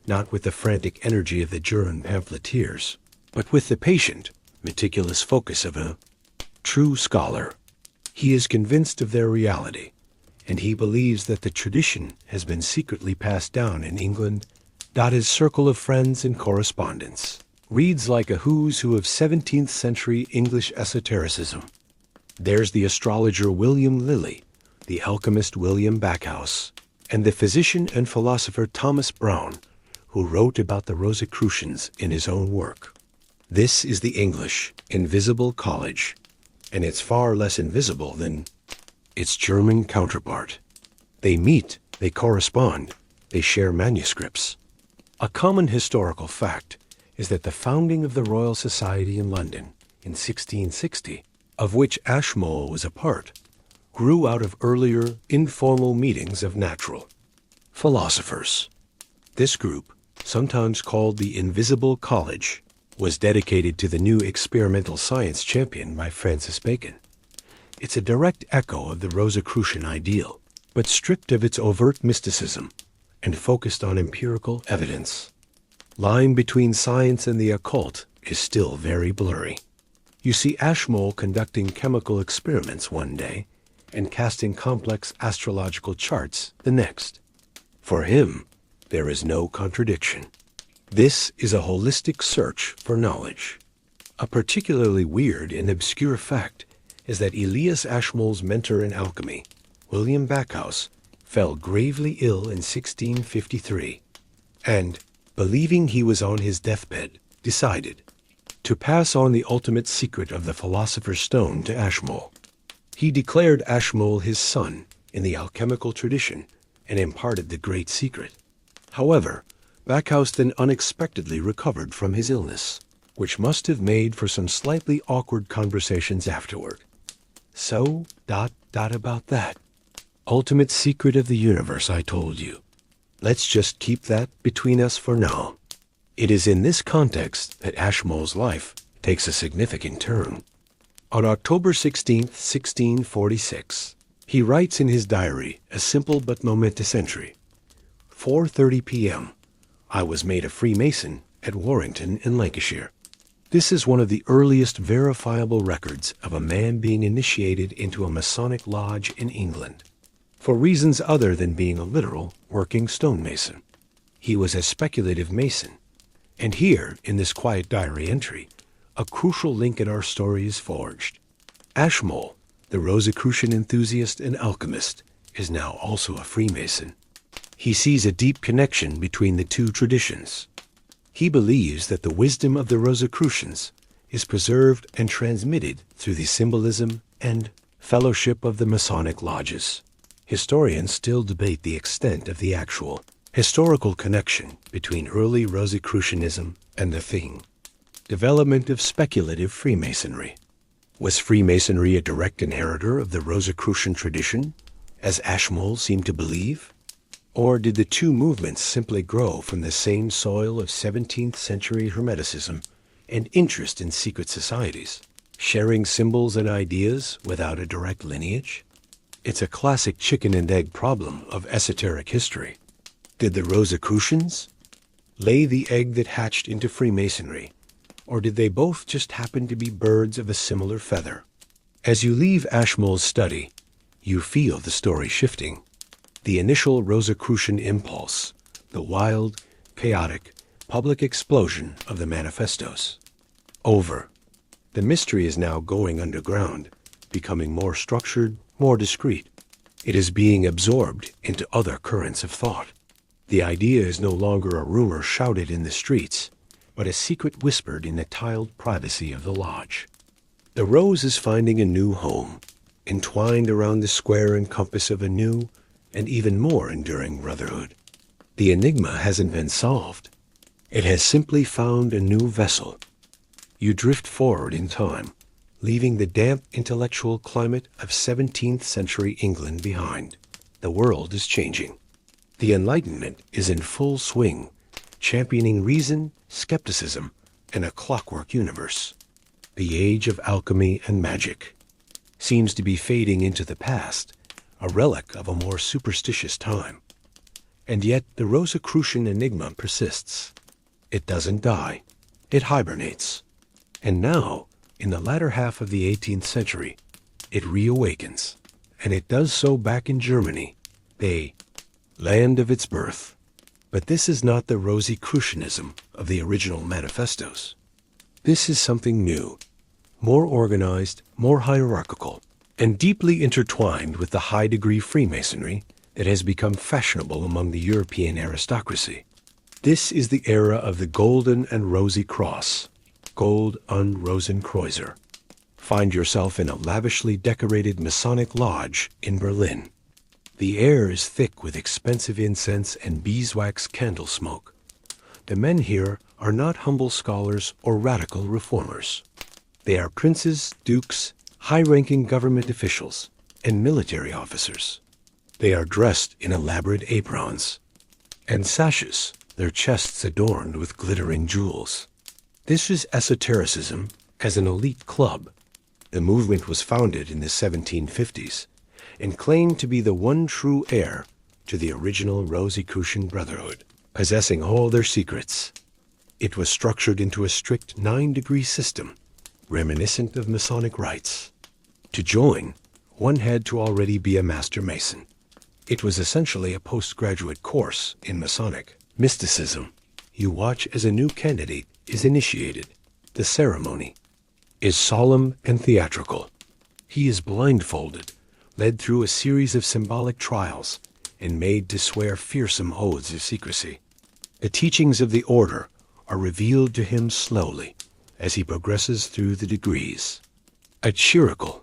not with the frantic energy of the German pamphleteers, but with the patient, meticulous focus of a true scholar. He is convinced of their reality, and he believes that the tradition has been secretly passed down in England. His circle of friends and correspondence reads like a who's who of 17th century English esotericism. There's the astrologer William Lilly, the alchemist William Backhouse, and the physician and philosopher Thomas Brown, who wrote about the Rosicrucians in his own work. This is the English Invisible College, and it's far less invisible than its German counterpart. They meet, they correspond, they share manuscripts. A common historical fact is that the founding of the Royal Society in London in 1660, of which Ashmole was a part, grew out of earlier informal meetings of natural philosophers. This group, sometimes called the Invisible College, was dedicated to the new experimental science championed by Francis Bacon. It's a direct echo of the Rosicrucian ideal, but stripped of its overt mysticism and focused on empirical evidence. Line between science and the occult is still very blurry. You see Ashmole conducting chemical experiments one day and casting complex astrological charts the next. For him, there is no contradiction. This is a holistic search for knowledge. A particularly weird and obscure fact is that Elias Ashmole's mentor in alchemy, William Backhouse, fell gravely ill in 1653, and, believing he was on his deathbed, decided to pass on the ultimate secret of the philosopher's stone to Ashmole. He declared Ashmole his son in the alchemical tradition and imparted the great secret. However, Backhouse then unexpectedly recovered from his illness, which must have made for some slightly awkward conversations afterward. So, about that. Ultimate secret of the universe, I told you. Let's just keep that between us for now. It is in this context that Ashmole's life takes a significant turn. On October 16, 1646, he writes in his diary a simple but momentous entry. 4:30 p.m. I was made a Freemason at Warrington in Lancashire. This is one of the earliest verifiable records of a man being initiated into a Masonic lodge in England, for reasons other than being a literal working stonemason. He was a speculative mason, and here, in this quiet diary entry, a crucial link in our story is forged. Ashmole, the Rosicrucian enthusiast and alchemist, is now also a Freemason. He sees a deep connection between the two traditions. He believes that the wisdom of the Rosicrucians is preserved and transmitted through the symbolism and fellowship of the Masonic lodges. Historians still debate the extent of the actual historical connection between early Rosicrucianism and the thing. Development of speculative Freemasonry. Was Freemasonry a direct inheritor of the Rosicrucian tradition, as Ashmole seemed to believe? Or did the two movements simply grow from the same soil of 17th century Hermeticism and interest in secret societies, sharing symbols and ideas without a direct lineage? It's a classic chicken and egg problem of esoteric history. Did the Rosicrucians lay the egg that hatched into Freemasonry, or did they both just happen to be birds of a similar feather? As you leave Ashmole's study, you feel the story shifting. The initial Rosicrucian impulse, the wild, chaotic, public explosion of the manifestos. Over. The mystery is now going underground, becoming more structured, more discreet. It is being absorbed into other currents of thought. The idea is no longer a rumor shouted in the streets, but a secret whispered in the tiled privacy of the lodge. The rose is finding a new home, entwined around the square and compass of a new and even more enduring brotherhood. The enigma hasn't been solved. It has simply found a new vessel. You drift forward in time, leaving the damp intellectual climate of 17th century England behind. The world is changing. The Enlightenment is in full swing, championing reason, skepticism, and a clockwork universe. The age of alchemy and magic seems to be fading into the past, a relic of a more superstitious time. And yet the Rosicrucian enigma persists. It doesn't die. It hibernates. And now, in the latter half of the 18th century, it reawakens. And it does so back in Germany, the land of its birth. But this is not the Rosicrucianism of the original manifestos. This is something new, more organized, more hierarchical, and deeply intertwined with the high-degree Freemasonry that has become fashionable among the European aristocracy. This is the era of the Golden and Rosy Cross, Gold und Rosenkreuzer. Find yourself in a lavishly decorated Masonic lodge in Berlin. The air is thick with expensive incense and beeswax candle smoke. The men here are not humble scholars or radical reformers. They are princes, dukes, high-ranking government officials, and military officers. They are dressed in elaborate aprons and sashes, their chests adorned with glittering jewels. This is esotericism as an elite club. The movement was founded in the 1750s and claimed to be the one true heir to the original Rosicrucian Brotherhood, possessing all their secrets. It was structured into a strict 9-degree system, reminiscent of Masonic rites. To join, one had to already be a Master Mason. It was essentially a postgraduate course in Masonic mysticism. You watch as a new candidate is initiated. The ceremony is solemn and theatrical. He is blindfolded, led through a series of symbolic trials, and made to swear fearsome oaths of secrecy. The teachings of the order are revealed to him slowly as he progresses through the degrees. A chirical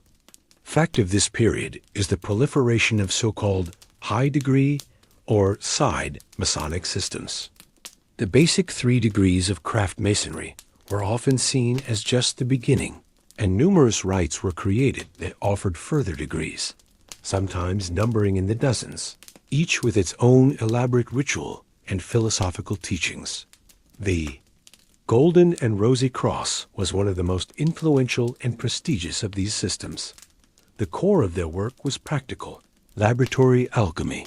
fact of this period is the proliferation of so-called high-degree or side Masonic systems. The basic 3 degrees of craft masonry were often seen as just the beginning, and numerous rites were created that offered further degrees, sometimes numbering in the dozens, each with its own elaborate ritual and philosophical teachings. The Golden and Rosy Cross was one of the most influential and prestigious of these systems. The core of their work was practical, laboratory alchemy.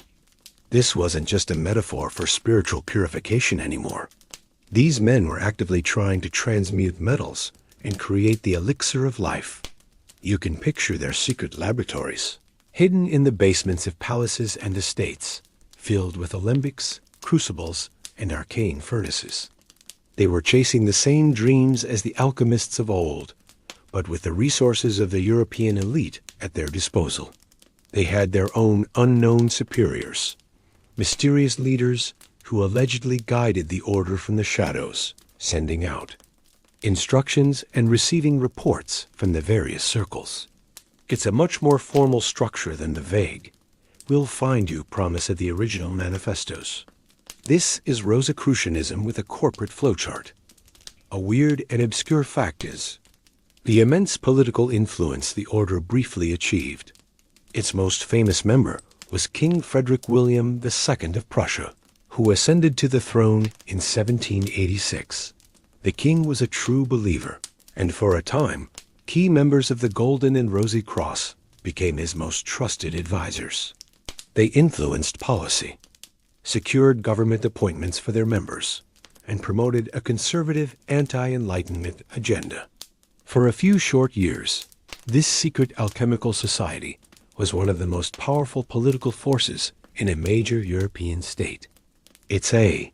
This wasn't just a metaphor for spiritual purification anymore. These men were actively trying to transmute metals and create the elixir of life. You can picture their secret laboratories, hidden in the basements of palaces and estates, filled with alembics, crucibles, and arcane furnaces. They were chasing the same dreams as the alchemists of old, but with the resources of the European elite at their disposal. They had their own unknown superiors, mysterious leaders who allegedly guided the order from the shadows, sending out instructions and receiving reports from the various circles. It's a much more formal structure than the vague "we'll find you" promise of the original manifestos. This is Rosicrucianism with a corporate flowchart. A weird and obscure fact is the immense political influence the order briefly achieved. Its most famous member was King Frederick William II of Prussia, who ascended to the throne in 1786. The king was a true believer, and for a time, key members of the Golden and Rosy Cross became his most trusted advisors. They influenced policy, secured government appointments for their members, and promoted a conservative anti-enlightenment agenda. For a few short years, this secret alchemical society was one of the most powerful political forces in a major European state. It's a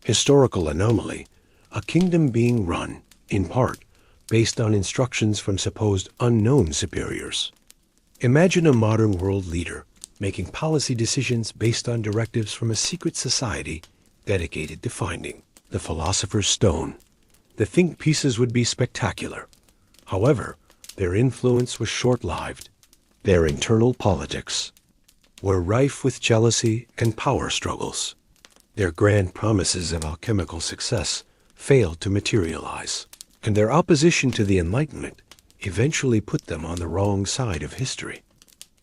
historical anomaly, a kingdom being run, in part, based on instructions from supposed unknown superiors. Imagine a modern world leader making policy decisions based on directives from a secret society dedicated to finding the philosopher's stone. The think pieces would be spectacular. However, their influence was short-lived. Their internal politics were rife with jealousy and power struggles. Their grand promises of alchemical success failed to materialize, and their opposition to the Enlightenment eventually put them on the wrong side of history.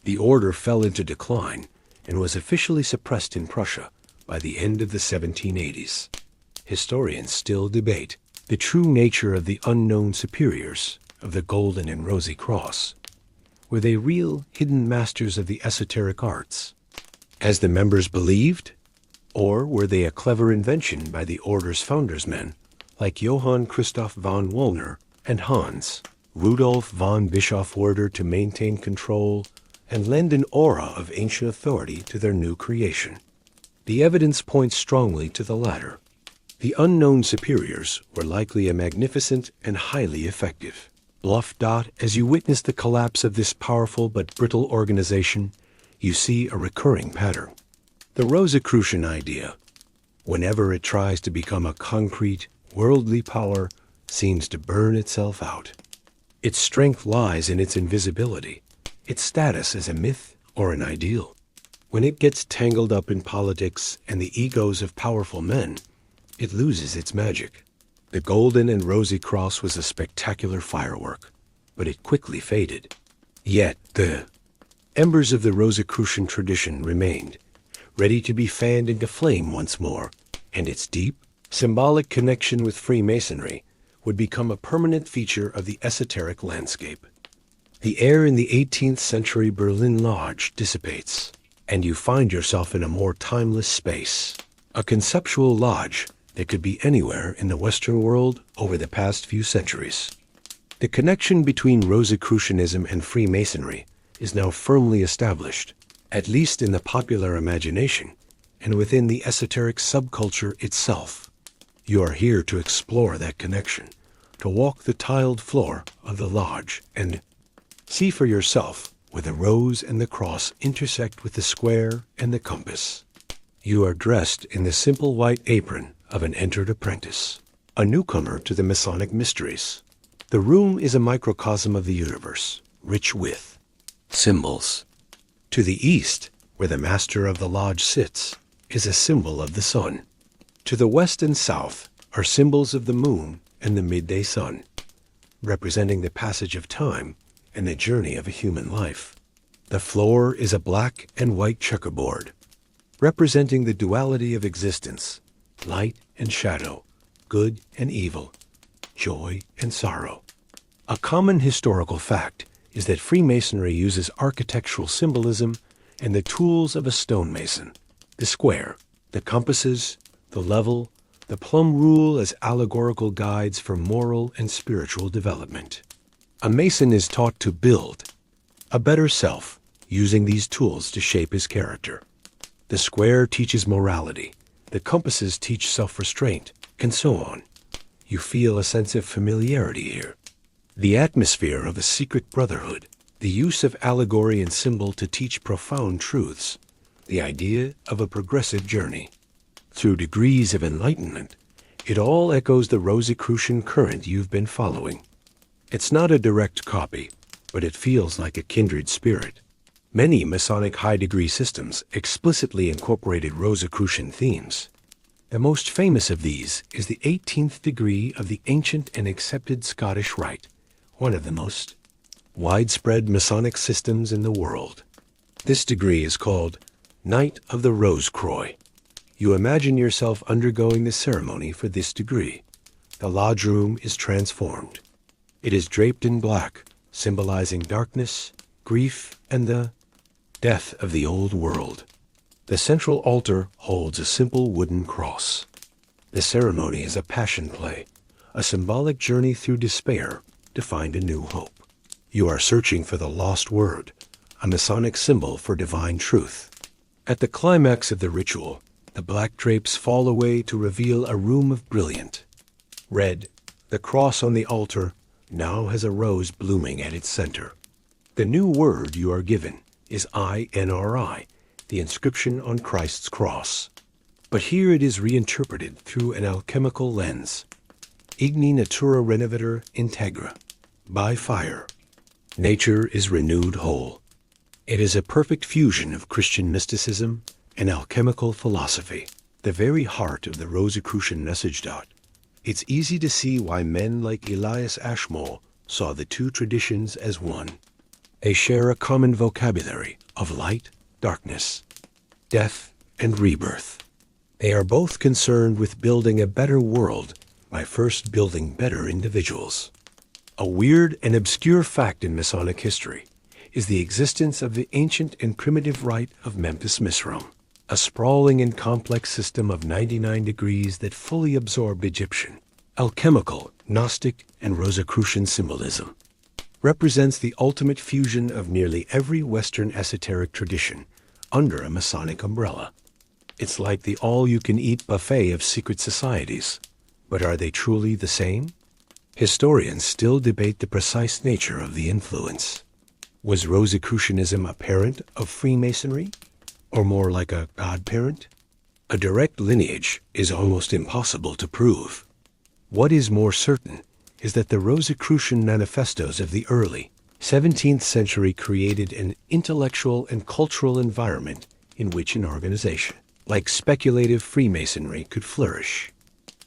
The order fell into decline and was officially suppressed in Prussia by the end of the 1780s. Historians still debate the true nature of the unknown superiors of the Golden and Rosy Cross. Were they real, hidden masters of the esoteric arts, as the members believed? Or were they a clever invention by the order's foundersmen, like Johann Christoph von Wollner and Hans Rudolf von Bischofwerder, to maintain control and lend an aura of ancient authority to their new creation? The evidence points strongly to the latter. The unknown superiors were likely a magnificent and highly effective bluff. As you witness the collapse of this powerful but brittle organization, you see a recurring pattern. The Rosicrucian idea, whenever it tries to become a concrete, worldly power, seems to burn itself out. Its strength lies in its invisibility, its status as a myth or an ideal. When it gets tangled up in politics and the egos of powerful men, it loses its magic. The Golden and Rosy Cross was a spectacular firework, but it quickly faded. Yet the embers of the Rosicrucian tradition remained, ready to be fanned into flame once more, and its deep, symbolic connection with Freemasonry would become a permanent feature of the esoteric landscape. The air in the 18th century Berlin Lodge dissipates, and you find yourself in a more timeless space. A conceptual lodge that could be anywhere in the Western world over the past few centuries. The connection between Rosicrucianism and Freemasonry is now firmly established, at least in the popular imagination and within the esoteric subculture itself. You are here to explore that connection, to walk the tiled floor of the lodge and see for yourself where the rose and the cross intersect with the square and the compass. You are dressed in the simple white apron of an entered apprentice, a newcomer to the Masonic mysteries. The room is a microcosm of the universe, rich with symbols. To the east, where the master of the lodge sits, is a symbol of the sun. To the west and south are symbols of the moon and the midday sun, representing the passage of time and the journey of a human life. The floor is a black and white checkerboard, representing the duality of existence, light and shadow, good and evil, joy and sorrow. A common historical fact is that Freemasonry uses architectural symbolism and the tools of a stonemason, the square, the compasses, the level, the plumb rule as allegorical guides for moral and spiritual development. A Mason is taught to build a better self using these tools to shape his character. The square teaches morality, the compasses teach self-restraint, and so on. You feel a sense of familiarity here. The atmosphere of a secret brotherhood, the use of allegory and symbol to teach profound truths, the idea of a progressive journey. Through degrees of enlightenment, it all echoes the Rosicrucian current you've been following. It's not a direct copy, but it feels like a kindred spirit. Many Masonic high-degree systems explicitly incorporated Rosicrucian themes. The most famous of these is the 18th degree of the ancient and accepted Scottish Rite, one of the most widespread Masonic systems in the world. This degree is called Knight of the Rosecroix. You imagine yourself undergoing the ceremony for this degree. The lodge room is transformed. It is draped in black, symbolizing darkness, grief, and the death of the old world. The central altar holds a simple wooden cross. The ceremony is a passion play, a symbolic journey through despair to find a new hope. You are searching for the lost word, a Masonic symbol for divine truth. At the climax of the ritual, the black drapes fall away to reveal a room of brilliant red. The cross on the altar now has a rose blooming at its center. The new word you are given is INRI, the inscription on Christ's cross. But here it is reinterpreted through an alchemical lens. Igni natura renovator integra. By fire, nature is renewed whole. It is a perfect fusion of Christian mysticism and alchemical philosophy, the very heart of the Rosicrucian message. It's easy to see why men like Elias Ashmole saw the two traditions as one. They share a common vocabulary of light, darkness, death, and rebirth. They are both concerned with building a better world by first building better individuals. A weird and obscure fact in Masonic history is the existence of the ancient and primitive rite of Memphis Misraim, a sprawling and complex system of 99 degrees that fully absorbed Egyptian, alchemical, Gnostic, and Rosicrucian symbolism. Represents the ultimate fusion of nearly every Western esoteric tradition under a Masonic umbrella. It's like the all-you-can-eat buffet of secret societies. But are they truly the same? Historians still debate the precise nature of the influence. Was Rosicrucianism a parent of Freemasonry, or more like a godparent? A direct lineage is almost impossible to prove. What is more certain is that the Rosicrucian manifestos of the early 17th century created an intellectual and cultural environment in which an organization like speculative Freemasonry could flourish.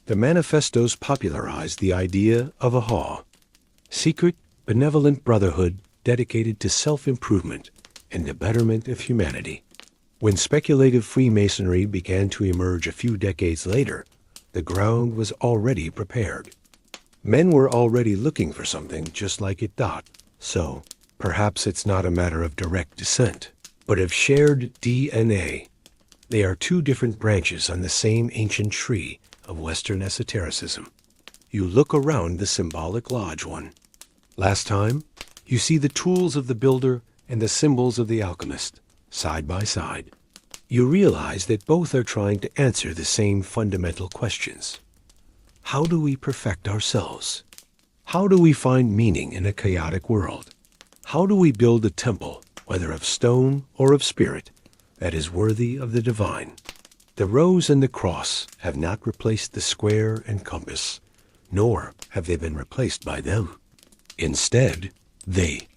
The manifestos popularized the idea of a secret, benevolent brotherhood dedicated to self-improvement and the betterment of humanity. When speculative Freemasonry began to emerge a few decades later, the ground was already prepared. Men were already looking for something just like it. So, Perhaps it's not a matter of direct descent, but of shared DNA. They are two different branches on the same ancient tree of Western esotericism. You look around the symbolic lodge one. Last time, you see the tools of the builder and the symbols of the alchemist, side by side. You realize that both are trying to answer the same fundamental questions. How do we perfect ourselves? How do we find meaning in a chaotic world? How do we build a temple, whether of stone or of spirit, that is worthy of the divine? The rose and the cross have not replaced the square and compass, nor have they been replaced by them. Instead, they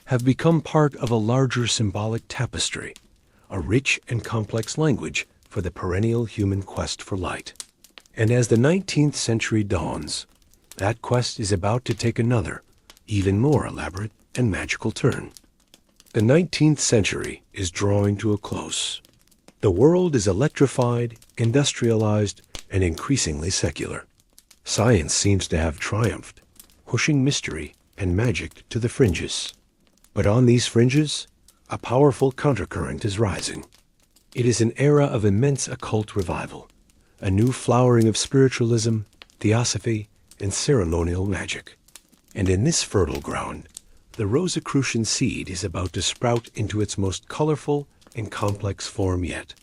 have become part of a larger symbolic tapestry, a rich and complex language for the perennial human quest for light. And as the 19th century dawns, that quest is about to take another, even more elaborate and magical turn. The 19th century is drawing to a close. The world is electrified, industrialized, and increasingly secular. Science seems to have triumphed, pushing mystery and magic to the fringes. But on these fringes, a powerful countercurrent is rising. It is an era of immense occult revival, a new flowering of spiritualism, theosophy, and ceremonial magic. And in this fertile ground, the Rosicrucian seed is about to sprout into its most colorful and complex form yet.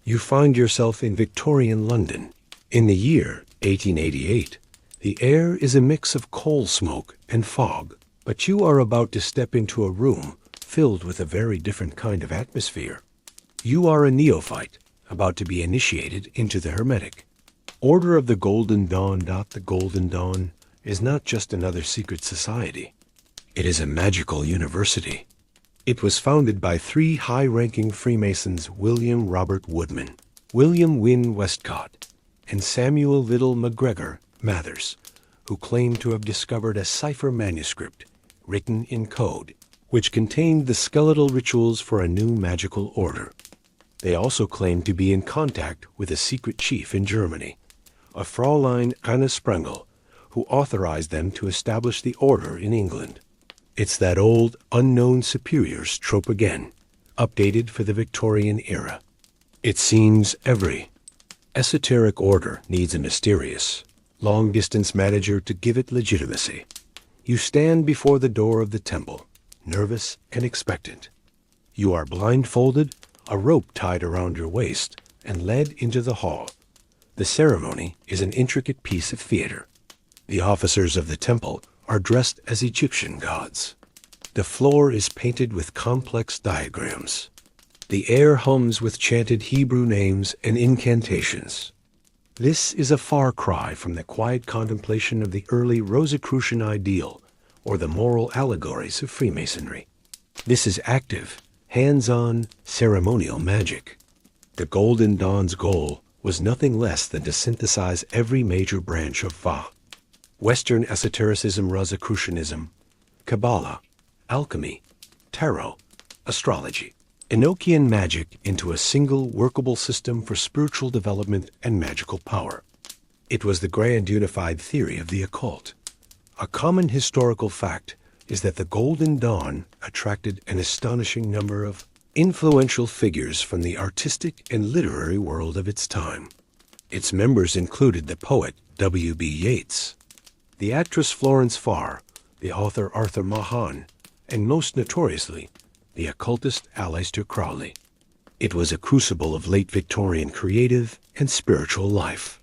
You find yourself in Victorian London. In the year 1888, the air is a mix of coal smoke and fog, but you are about to step into a room filled with a very different kind of atmosphere. You are a neophyte, about to be initiated into the Hermetic. Order of the Golden Dawn. The Golden Dawn is not just another secret society. It is a magical university. It was founded by three high-ranking Freemasons, William Robert Woodman, William Wynne Westcott, and Samuel Little MacGregor Mathers, who claimed to have discovered a cipher manuscript written in code, which contained the skeletal rituals for a new magical order. They also claimed to be in contact with a secret chief in Germany, a Fräulein Anna Sprengel, who authorized them to establish the order in England. It's that old unknown superiors trope again, updated for the Victorian era. It seems every esoteric order needs a mysterious, long-distance manager to give it legitimacy. You stand before the door of the temple, nervous and expectant. You are blindfolded, a rope tied around your waist, and led into the hall. The ceremony is an intricate piece of theater. The officers of the temple are dressed as Egyptian gods. The floor is painted with complex diagrams. The air hums with chanted Hebrew names and incantations. This is a far cry from the quiet contemplation of the early Rosicrucian ideal or the moral allegories of Freemasonry. This is active, hands-on, ceremonial magic. The Golden Dawn's goal was nothing less than to synthesize every major branch of Va, Western esotericism, Rosicrucianism, Kabbalah, alchemy, tarot, astrology, Enochian magic into a single workable system for spiritual development and magical power. It was the grand unified theory of the occult. A common historical fact is that the Golden Dawn attracted an astonishing number of influential figures from the artistic and literary world of its time. Its members included the poet W.B. Yeats, the actress Florence Farr, the author Arthur Mahan, and most notoriously, the occultist Aleister Crowley. It was a crucible of late Victorian creative and spiritual life.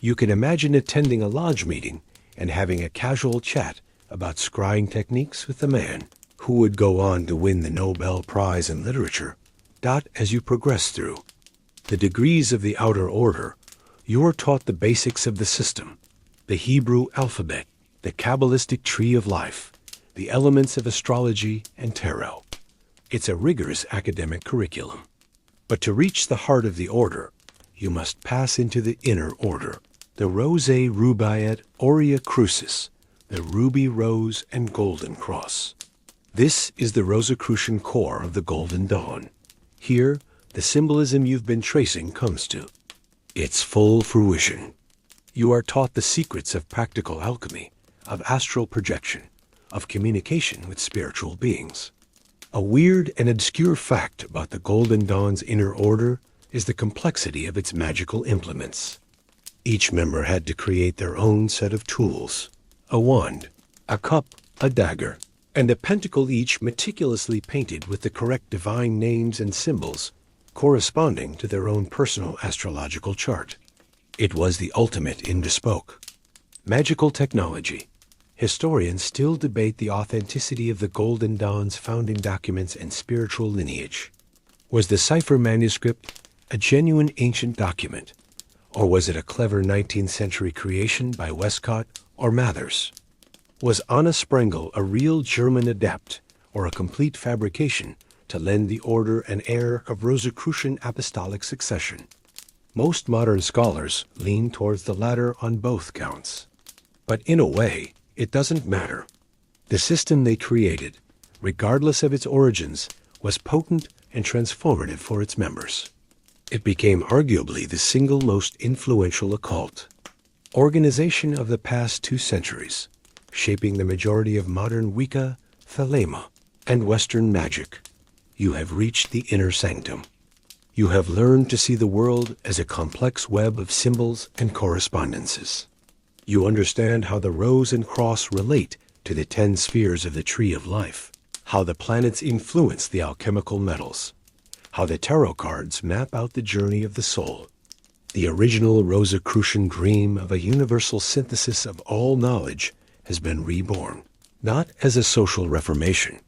You can imagine attending a lodge meeting and having a casual chat about scrying techniques with the man who would go on to win the Nobel Prize in Literature. As you progress through the degrees of the outer order, you are taught the basics of the system, the Hebrew alphabet, the Kabbalistic tree of life, the elements of astrology and tarot. It's a rigorous academic curriculum. But to reach the heart of the order, you must pass into the inner order, the Rose Rubaiyat Aurea Crucis, the ruby rose and golden cross. This is the Rosicrucian core of the Golden Dawn. Here, the symbolism you've been tracing comes to its full fruition. You are taught the secrets of practical alchemy, of astral projection, of communication with spiritual beings. A weird and obscure fact about the Golden Dawn's inner order is the complexity of its magical implements. Each member had to create their own set of tools: a wand, a cup, a dagger, and a pentacle, each meticulously painted with the correct divine names and symbols corresponding to their own personal astrological chart. It was the ultimate in bespoke magical technology. Historians still debate the authenticity of the Golden Dawn's founding documents and spiritual lineage. Was the cipher manuscript a genuine ancient document, or was it a clever 19th century creation by Westcott or Mathers? Was Anna Sprengel a real German adept, or a complete fabrication to lend the order an air of Rosicrucian apostolic succession? Most modern scholars lean towards the latter on both counts. But in a way, it doesn't matter. The system they created, regardless of its origins, was potent and transformative for its members. It became arguably the single most influential occult organization of the past 2 centuries, shaping the majority of modern Wicca, Thelema, and Western magic. You have reached the inner sanctum. You have learned to see the world as a complex web of symbols and correspondences. You understand how the rose and cross relate to the 10 spheres of the tree of life, how the planets influence the alchemical metals, how the tarot cards map out the journey of the soul. The original Rosicrucian dream of a universal synthesis of all knowledge has been reborn, not as a social reformation,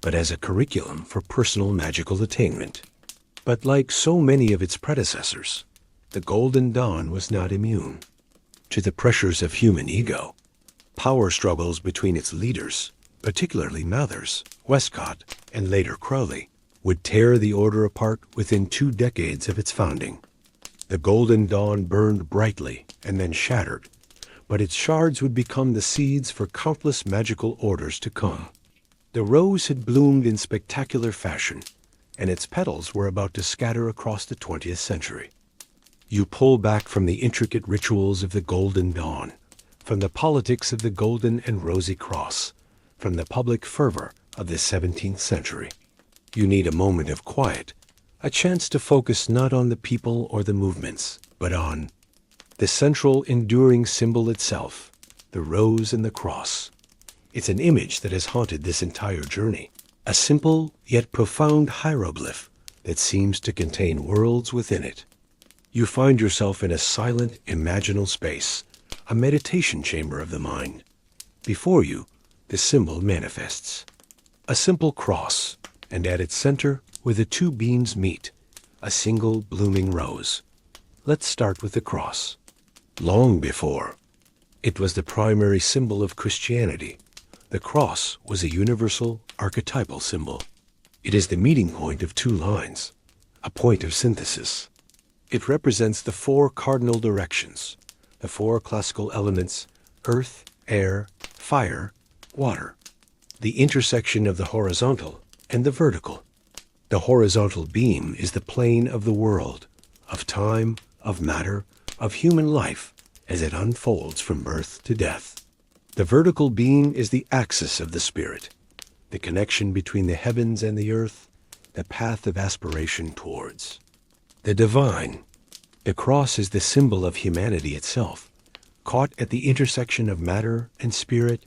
but as a curriculum for personal magical attainment. But like so many of its predecessors, the Golden Dawn was not immune to the pressures of human ego. Power struggles between its leaders, particularly Mathers, Westcott, and later Crowley, would tear the order apart within 2 decades of its founding. The Golden Dawn burned brightly and then shattered, but its shards would become the seeds for countless magical orders to come. The rose had bloomed in spectacular fashion, and its petals were about to scatter across the 20th century. You pull back from the intricate rituals of the Golden Dawn, from the politics of the Golden and Rosy Cross, from the public fervor of the 17th century. You need a moment of quiet, a chance to focus not on the people or the movements, but on the central enduring symbol itself, the rose and the cross. It's an image that has haunted this entire journey, a simple yet profound hieroglyph that seems to contain worlds within it. You find yourself in a silent, imaginal space, a meditation chamber of the mind. Before you, the symbol manifests. A simple cross, and at its center, where the 2 beams meet, a single blooming rose. Let's start with the cross. Long before it was the primary symbol of Christianity, the cross was a universal archetypal symbol. It is the meeting point of 2 lines, a point of synthesis. It represents the 4 cardinal directions, the 4 classical elements: earth, air, fire, water, the intersection of the horizontal and the vertical. The horizontal beam is the plane of the world, of time, of matter, of human life as it unfolds from birth to death. The vertical beam is the axis of the spirit, the connection between the heavens and the earth, the path of aspiration towards the divine. The cross is the symbol of humanity itself, caught at the intersection of matter and spirit,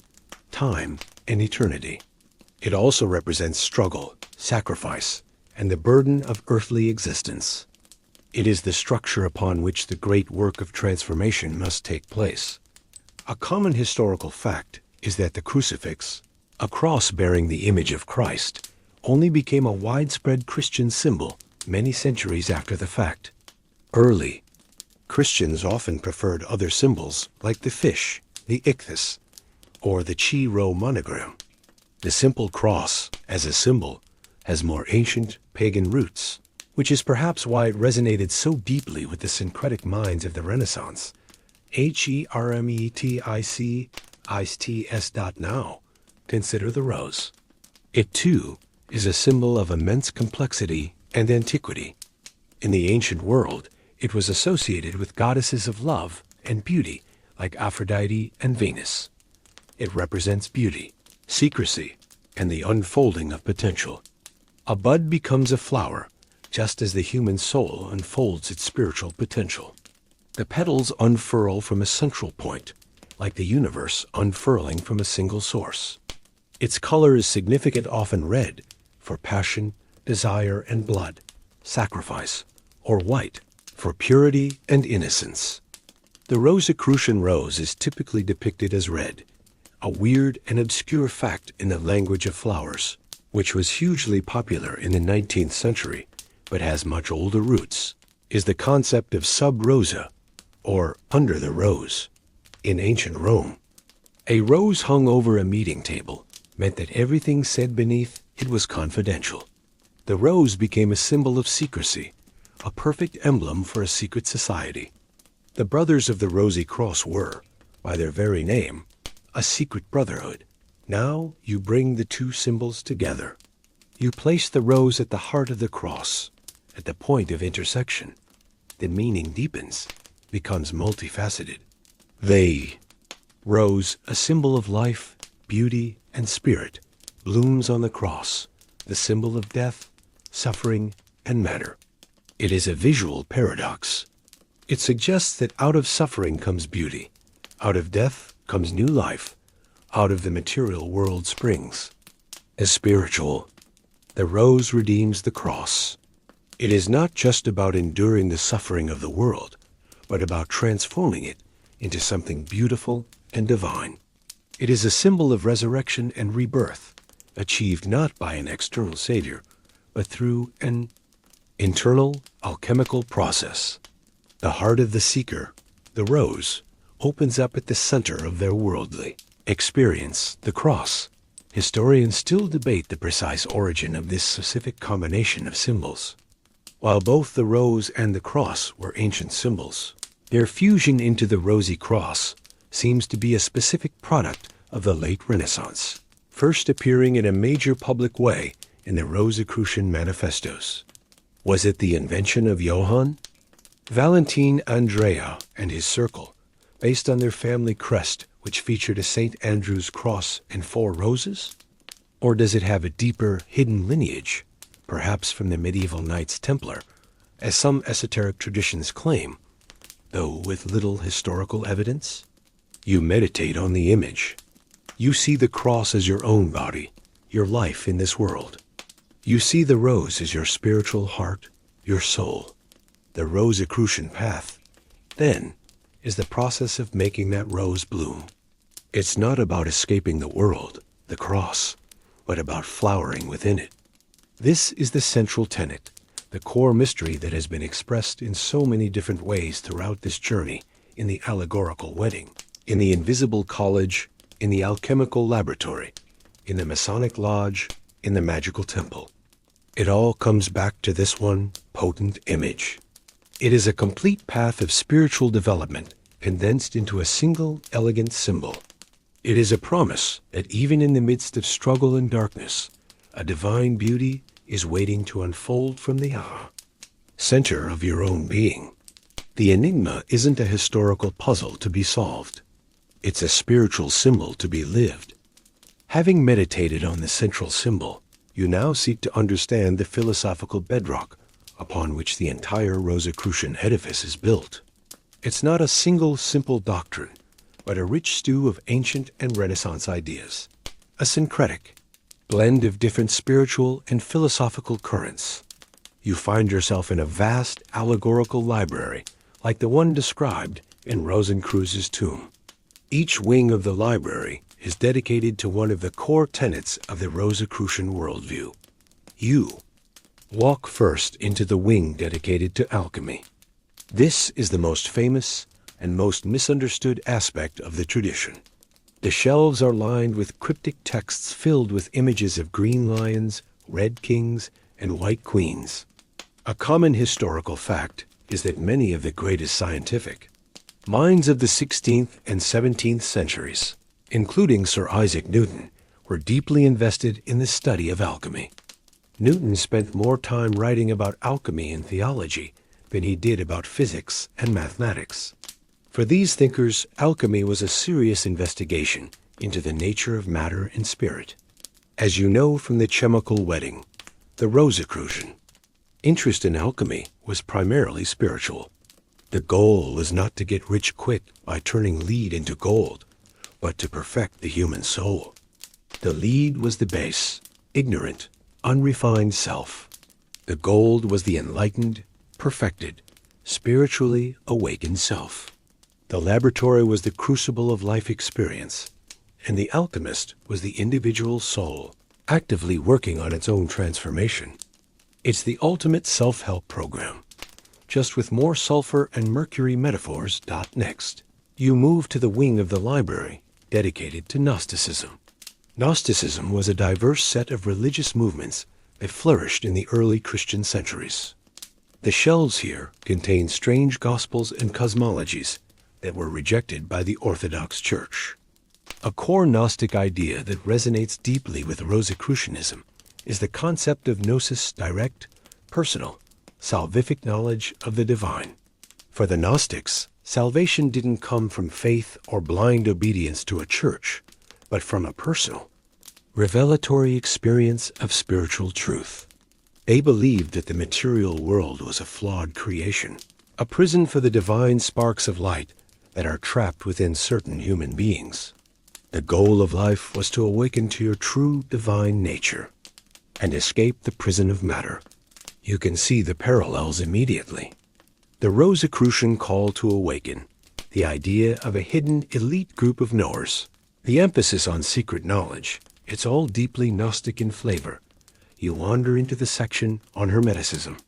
time and eternity. It also represents struggle, sacrifice, and the burden of earthly existence. It is the structure upon which the great work of transformation must take place. A common historical fact is that the crucifix, a cross bearing the image of Christ, only became a widespread Christian symbol many centuries after the fact. Early Christians often preferred other symbols like the fish, the ichthys, or the chi-rho monogram. The simple cross, as a symbol, has more ancient pagan roots, which is perhaps why it resonated so deeply with the syncretic minds of the Renaissance. Hermetic Consider the rose. It, too, is a symbol of immense complexity and antiquity. In the ancient world, it was associated with goddesses of love and beauty like Aphrodite and Venus. It represents beauty, secrecy, and the unfolding of potential. A bud becomes a flower, just as the human soul unfolds its spiritual potential. The petals unfurl from a central point, like the universe unfurling from a single source. Its color is significant, often red, for passion, desire, and blood, sacrifice, or white, for purity and innocence. The Rosicrucian rose is typically depicted as red, a weird and obscure fact in the language of flowers, which was hugely popular in the 19th century, but has much older roots, is the concept of sub rosa, or under the rose. In ancient Rome, a rose hung over a meeting table meant that everything said beneath it was confidential. The rose became a symbol of secrecy, a perfect emblem for a secret society. The brothers of the Rosy Cross were, by their very name, a secret brotherhood. Now you bring the two symbols together. You place the rose at the heart of the cross, at the point of intersection. The meaning deepens, becomes multifaceted. The rose, a symbol of life, beauty, and spirit, blooms on the cross, the symbol of death, suffering, and matter. It is a visual paradox. It suggests that out of suffering comes beauty, out of death comes new life, out of the material world springs. As spiritual, the rose redeems the cross. It is not just about enduring the suffering of the world, but about transforming it into something beautiful and divine. It is a symbol of resurrection and rebirth, achieved not by an external savior, but through an internal alchemical process. The heart of the seeker, the rose, opens up at the center of their worldly experience, the cross. Historians still debate the precise origin of this specific combination of symbols. While both the rose and the cross were ancient symbols, their fusion into the rosy cross seems to be a specific product of the late Renaissance, first appearing in a major public way in the Rosicrucian manifestos. Was it the invention of Johann Valentin Andrea and his circle, based on their family crest, which featured a St. Andrew's cross and 4 roses? Or does it have a deeper, hidden lineage, perhaps from the medieval Knights Templar, as some esoteric traditions claim, though with little historical evidence? You meditate on the image. You see the cross as your own body, your life in this world. You see the rose as your spiritual heart, your soul. The Rosicrucian path, then, is the process of making that rose bloom. It's not about escaping the world, the cross, but about flowering within it. This is the central tenet, the core mystery that has been expressed in so many different ways throughout this journey, in the allegorical wedding, in the invisible college, in the alchemical laboratory, in the Masonic lodge, in the magical temple. It all comes back to this one potent image. It is a complete path of spiritual development condensed into a single elegant symbol. It is a promise that even in the midst of struggle and darkness, a divine beauty is waiting to unfold from the center of your own being. The enigma isn't a historical puzzle to be solved. It's a spiritual symbol to be lived. Having meditated on the central symbol, you now seek to understand the philosophical bedrock upon which the entire Rosicrucian edifice is built. It's not a single simple doctrine, but a rich stew of ancient and Renaissance ideas, a syncretic blend of different spiritual and philosophical currents. You find yourself in a vast allegorical library, like the one described in Rosicrucian's tomb. Each wing of the library is dedicated to one of the core tenets of the Rosicrucian worldview. You walk first into the wing dedicated to alchemy. This is the most famous and most misunderstood aspect of the tradition. The shelves are lined with cryptic texts filled with images of green lions, red kings, and white queens. A common historical fact is that many of the greatest scientific minds of the 16th and 17th centuries, including Sir Isaac Newton, were deeply invested in the study of alchemy. Newton spent more time writing about alchemy and theology than he did about physics and mathematics. For these thinkers, alchemy was a serious investigation into the nature of matter and spirit. As you know from the chemical wedding, the Rosicrucian, interest in alchemy was primarily spiritual. The goal was not to get rich quick by turning lead into gold, but to perfect the human soul. The lead was the base, ignorant, unrefined self. The gold was the enlightened, perfected, spiritually awakened self. The laboratory was the crucible of life experience, and the alchemist was the individual soul, actively working on its own transformation. It's the ultimate self-help program, just with more sulfur and mercury metaphors. Next, you move to the wing of the library dedicated to Gnosticism. Gnosticism was a diverse set of religious movements that flourished in the early Christian centuries. The shelves here contain strange gospels and cosmologies that were rejected by the Orthodox Church. A core Gnostic idea that resonates deeply with Rosicrucianism is the concept of gnosis, direct, personal, salvific knowledge of the divine. For the Gnostics, salvation didn't come from faith or blind obedience to a church, but from a personal, revelatory experience of spiritual truth. They believed that the material world was a flawed creation, a prison for the divine sparks of light that are trapped within certain human beings. The goal of life was to awaken to your true divine nature and escape the prison of matter. You can see the parallels immediately. The Rosicrucian call to awaken, the idea of a hidden elite group of knowers, the emphasis on secret knowledge, it's all deeply Gnostic in flavor. You wander into the section on Hermeticism.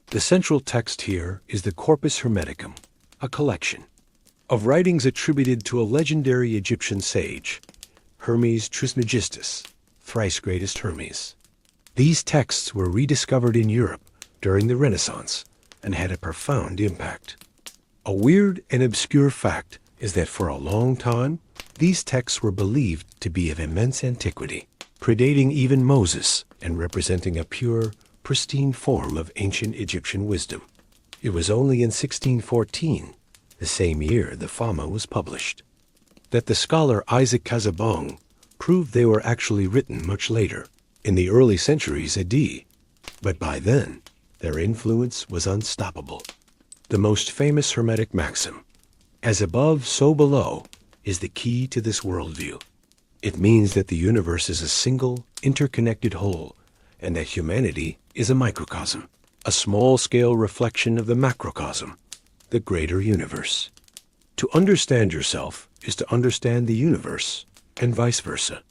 The central text here is the Corpus Hermeticum, a collection of writings attributed to a legendary Egyptian sage, Hermes Trismegistus, thrice greatest Hermes. These texts were rediscovered in Europe during the Renaissance and had a profound impact. A weird and obscure fact is that for a long time, these texts were believed to be of immense antiquity, predating even Moses and representing a pure, pristine form of ancient Egyptian wisdom. It was only in 1614, the same year the Fama was published, that the scholar Isaac Casaubon proved they were actually written much later, in the early centuries AD. But by then, their influence was unstoppable. The most famous Hermetic maxim, as above, so below, is the key to this worldview. It means that the universe is a single, interconnected whole, and that humanity is a microcosm, a small-scale reflection of the macrocosm, the greater universe. To understand yourself is to understand the universe, and vice versa.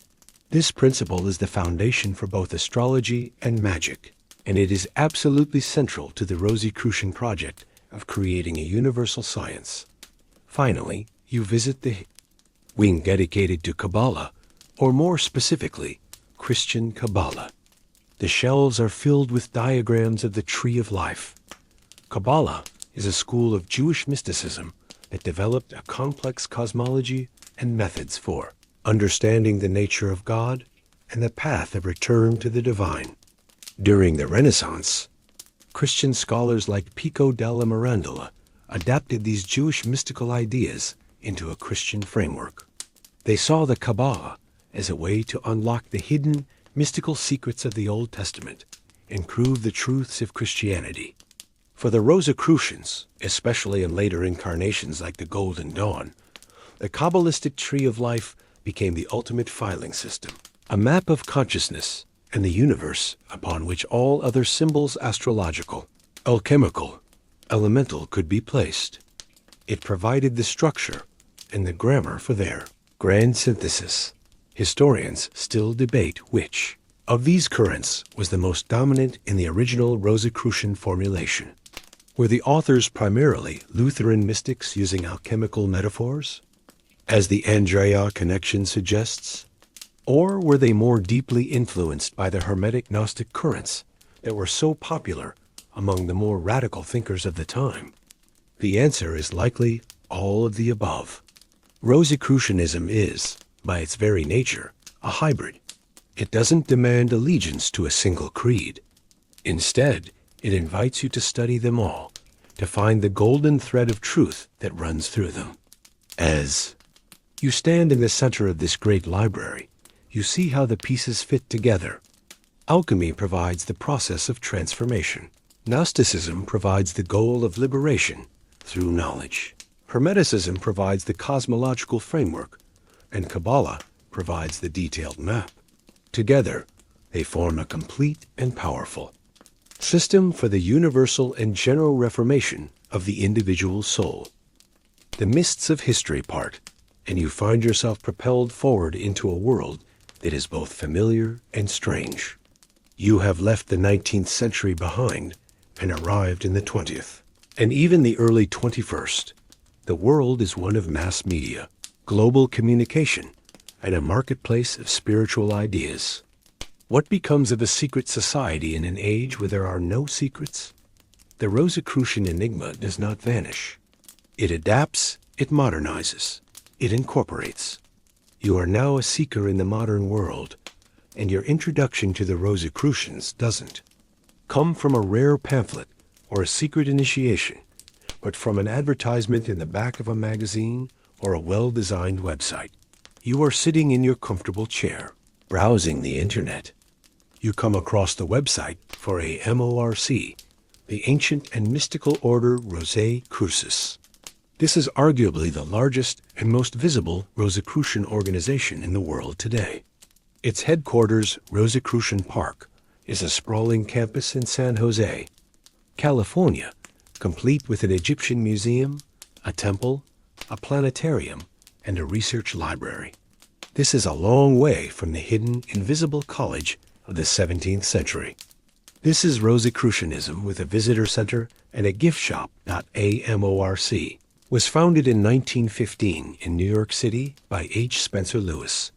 This principle is the foundation for both astrology and magic, and it is absolutely central to the Rosicrucian project of creating a universal science. Finally, you visit the wing dedicated to Kabbalah, or more specifically, Christian Kabbalah. The shelves are filled with diagrams of the Tree of Life. Kabbalah is a school of Jewish mysticism that developed a complex cosmology and methods for understanding the nature of God and the path of return to the divine. During the Renaissance, Christian scholars like Pico della Mirandola adapted these Jewish mystical ideas into a Christian framework. They saw the Kabbalah as a way to unlock the hidden mystical secrets of the Old Testament and prove the truths of Christianity. For the Rosicrucians, especially in later incarnations like the Golden Dawn, the Kabbalistic Tree of Life became the ultimate filing system, a map of consciousness and the universe upon which all other symbols astrological, alchemical, elemental could be placed. It provided the structure and the grammar for their grand synthesis. Historians still debate which of these currents was the most dominant in the original Rosicrucian formulation. Were the authors primarily Lutheran mystics using alchemical metaphors, as the Andrea connection suggests? Or were they more deeply influenced by the Hermetic Gnostic currents that were so popular among the more radical thinkers of the time? The answer is likely all of the above. Rosicrucianism is, by its very nature, a hybrid. It doesn't demand allegiance to a single creed. Instead, it invites you to study them all, to find the golden thread of truth that runs through them. As You stand in the center of this great library. You see how the pieces fit together. Alchemy provides the process of transformation. Gnosticism provides the goal of liberation through knowledge. Hermeticism provides the cosmological framework, and Kabbalah provides the detailed map. Together, they form a complete and powerful system for the universal and general reformation of the individual soul. The mists of history part, and you find yourself propelled forward into a world that is both familiar and strange. You have left the 19th century behind and arrived in the 20th, and even the early 21st. The world is one of mass media, global communication, and a marketplace of spiritual ideas. What becomes of a secret society in an age where there are no secrets? The Rosicrucian enigma does not vanish. It adapts, it modernizes, it incorporates. You are now a seeker in the modern world, and your introduction to the Rosicrucians doesn't come from a rare pamphlet or a secret initiation, but from an advertisement in the back of a magazine or a well-designed website. You are sitting in your comfortable chair, browsing the internet. You come across the website for a MORC, the Ancient and Mystical Order Rosicrucians. This is arguably the largest and most visible Rosicrucian organization in the world today. Its headquarters, Rosicrucian Park, is a sprawling campus in San Jose, California, complete with an Egyptian museum, a temple, a planetarium, and a research library. This is a long way from the hidden, invisible college of the 17th century. This is Rosicrucianism with a visitor center and a gift shop. AMORC was founded in 1915 in New York City by H. Spencer Lewis.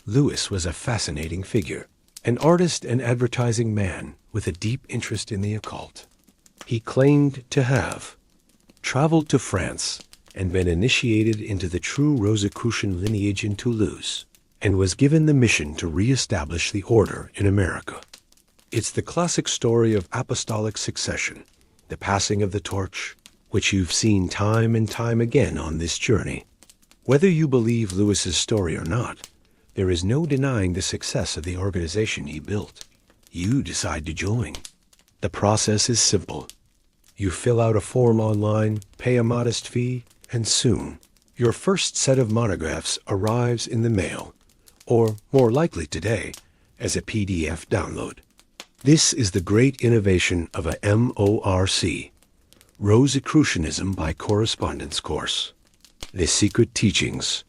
Lewis was a fascinating figure, an artist and advertising man with a deep interest in the occult. He claimed to have traveled to France and been initiated into the true Rosicrucian lineage in Toulouse, and was given the mission to re-establish the order in America. It's the classic story of apostolic succession, the passing of the torch, which you've seen time and time again on this journey. Whether you believe Lewis's story or not, there is no denying the success of the organization he built. You decide to join. The process is simple. You fill out a form online, pay a modest fee, and soon, your first set of monographs arrives in the mail, or more likely today, as a PDF download. This is the great innovation of a MORC, Rosicrucianism by Correspondence course. The secret teachings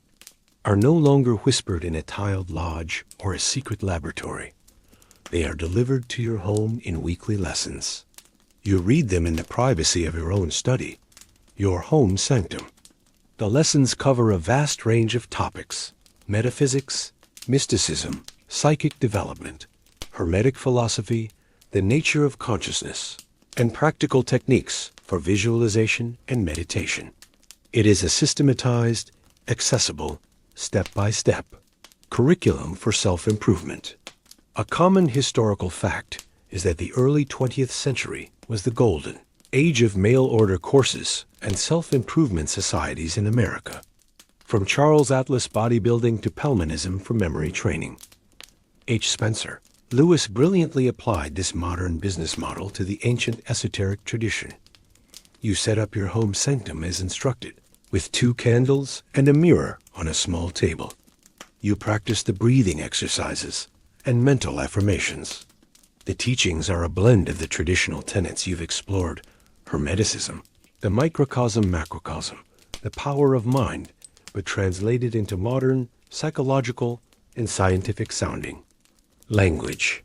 are no longer whispered in a tiled lodge or a secret laboratory. They are delivered to your home in weekly lessons. You read them in the privacy of your own study, your home sanctum. The lessons cover a vast range of topics: metaphysics, mysticism, psychic development, hermetic philosophy, the nature of consciousness, and practical techniques for visualization and meditation. It is a systematized, accessible, step-by-step curriculum for self-improvement. A common historical fact is that the early 20th century was the golden age of mail-order courses and self-improvement societies in America, from Charles Atlas bodybuilding to Pelmanism for memory training. H. Spencer Lewis brilliantly applied this modern business model to the ancient esoteric tradition. You set up your home sanctum as instructed, with 2 candles and a mirror on a small table. You practice the breathing exercises and mental affirmations. The teachings are a blend of the traditional tenets you've explored: Hermeticism, the microcosm-macrocosm, the power of mind, but translated into modern, psychological, and scientific sounding language.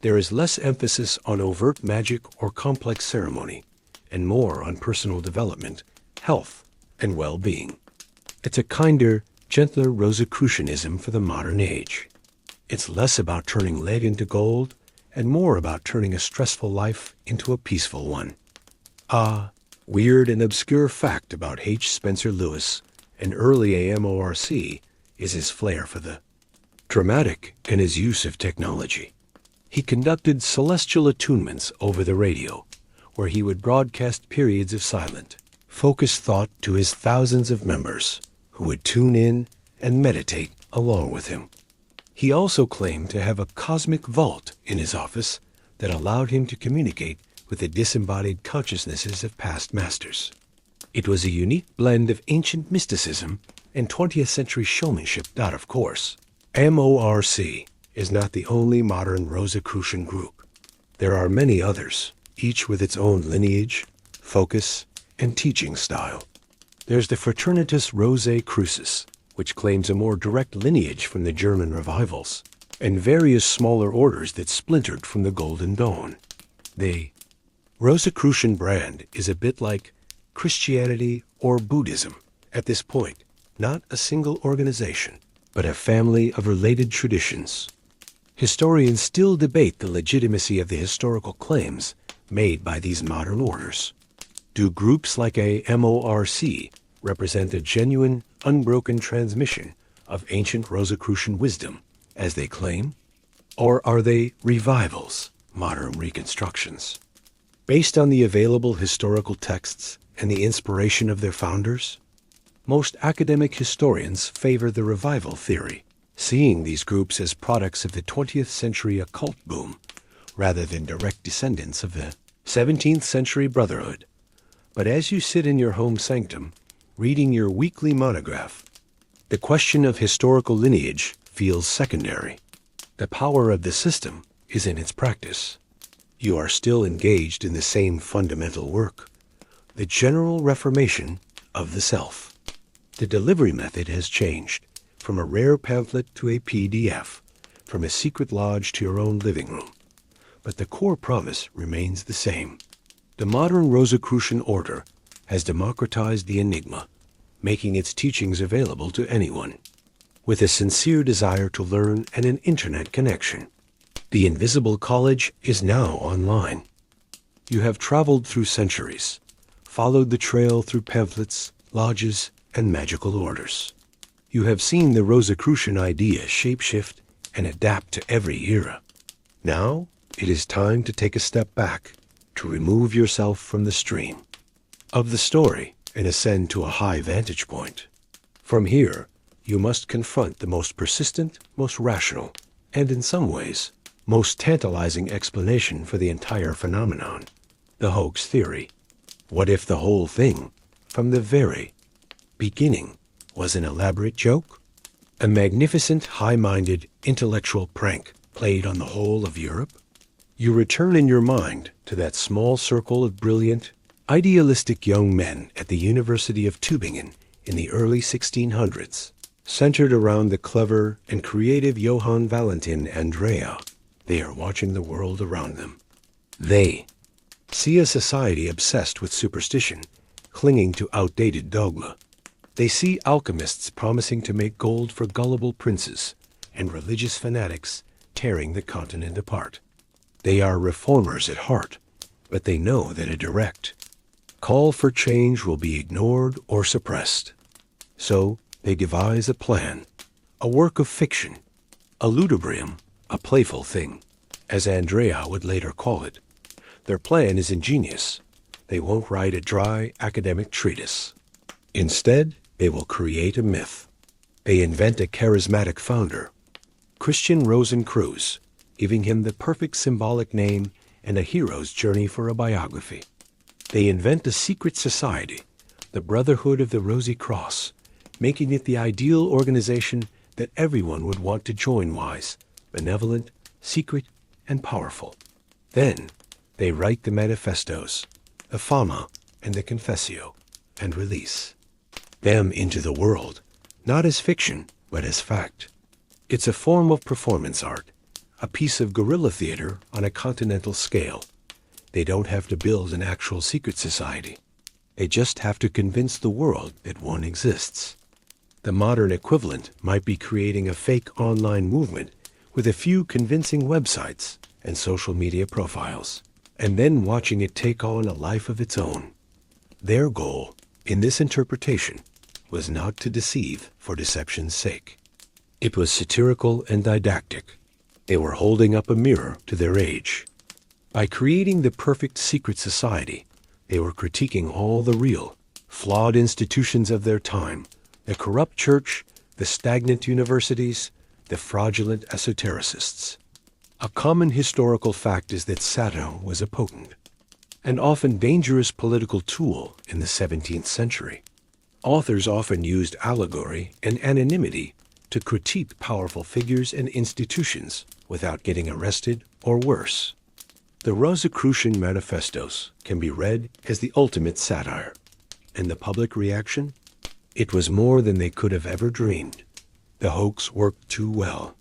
There is less emphasis on overt magic or complex ceremony, and more on personal development, health, and well-being. It's a kinder, gentler Rosicrucianism for the modern age. It's less about turning lead into gold and more about turning a stressful life into a peaceful one. Weird and obscure fact about H. Spencer Lewis, an early AMORC, is his flair for the dramatic and his use of technology. He conducted celestial attunements over the radio, where he would broadcast periods of silent, focused thought to his thousands of members, who would tune in and meditate along with him. He also claimed to have a cosmic vault in his office that allowed him to communicate with the disembodied consciousnesses of past masters. It was a unique blend of ancient mysticism and 20th century showmanship that, of course. MORC is not the only modern Rosicrucian group. There are many others, each with its own lineage, focus, and teaching style. There's the Fraternitas Rosicrucis, which claims a more direct lineage from the German revivals, and various smaller orders that splintered from the Golden Dawn. The Rosicrucian brand is a bit like Christianity or Buddhism at this point, not a single organization, but a family of related traditions. Historians still debate the legitimacy of the historical claims made by these modern orders. Do groups like a MORC represent a genuine, unbroken transmission of ancient Rosicrucian wisdom, as they claim? Or are they revivals, modern reconstructions? Based on the available historical texts and the inspiration of their founders? Most academic historians favor the revival theory, seeing these groups as products of the 20th century occult boom, rather than direct descendants of the 17th century Brotherhood. But as you sit in your home sanctum, reading your weekly monograph, the question of historical lineage feels secondary. The power of the system is in its practice. You are still engaged in the same fundamental work, the general reformation of the self. The delivery method has changed, from a rare pamphlet to a PDF, from a secret lodge to your own living room. But the core promise remains the same. The modern Rosicrucian order has democratized the enigma, making its teachings available to anyone, with a sincere desire to learn and an internet connection. The Invisible College is now online. You have traveled through centuries, followed the trail through pamphlets, lodges, and magical orders. You have seen the Rosicrucian idea shapeshift and adapt to every era. Now, it is time to take a step back, to remove yourself from the stream of the story and ascend to a high vantage point. From here, you must confront the most persistent, most rational, and in some ways, most tantalizing explanation for the entire phenomenon, the hoax theory. What if the whole thing, from the very beginning, was an elaborate joke? A magnificent, high-minded, intellectual prank played on the whole of Europe? You return in your mind to that small circle of brilliant, idealistic young men at the University of Tübingen in the early 1600s, centered around the clever and creative Johann Valentin Andrea. They are watching the world around them. They see a society obsessed with superstition, clinging to outdated dogma. They see alchemists promising to make gold for gullible princes, and religious fanatics tearing the continent apart. They are reformers at heart, but they know that a direct call for change will be ignored or suppressed. So they devise a plan, a work of fiction, a ludibrium, a playful thing, as Andrea would later call it. Their plan is ingenious. They won't write a dry academic treatise. Instead, they will create a myth. They invent a charismatic founder, Christian Rosicrucian, giving him the perfect symbolic name and a hero's journey for a biography. They invent a secret society, the Brotherhood of the Rosy Cross, making it the ideal organization that everyone would want to join, wise, benevolent, secret, and powerful. Then they write the manifestos, the fama, and the confessio, and release them into the world, not as fiction, but as fact. It's a form of performance art, a piece of guerrilla theater on a continental scale. They don't have to build an actual secret society. They just have to convince the world that one exists. The modern equivalent might be creating a fake online movement with a few convincing websites and social media profiles, and then watching it take on a life of its own. Their goal, in this interpretation, was not to deceive for deception's sake. It was satirical and didactic. They were holding up a mirror to their age. By creating the perfect secret society, they were critiquing all the real, flawed institutions of their time, the corrupt church, the stagnant universities, the fraudulent esotericists. A common historical fact is that satire was a potent and often dangerous political tool in the 17th century. Authors often used allegory and anonymity to critique powerful figures and institutions without getting arrested or worse. The Rosicrucian manifestos can be read as the ultimate satire. And the public reaction? It was more than they could have ever dreamed. The hoax worked too well.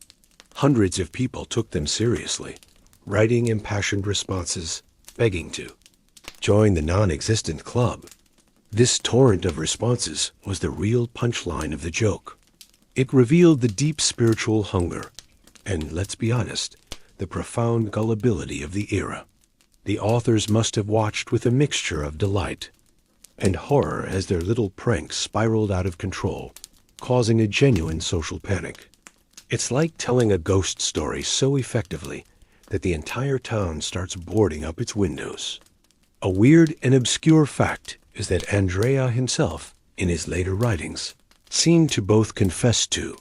Hundreds of people took them seriously, writing impassioned responses, begging to join the non-existent club. This torrent of responses was the real punchline of the joke. It revealed the deep spiritual hunger, and let's be honest, the profound gullibility of the era. The authors must have watched with a mixture of delight and horror as their little pranks spiraled out of control, causing a genuine social panic. It's like telling a ghost story so effectively that the entire town starts boarding up its windows. A weird and obscure fact is that Andrea himself, in his later writings, seemed to both confess to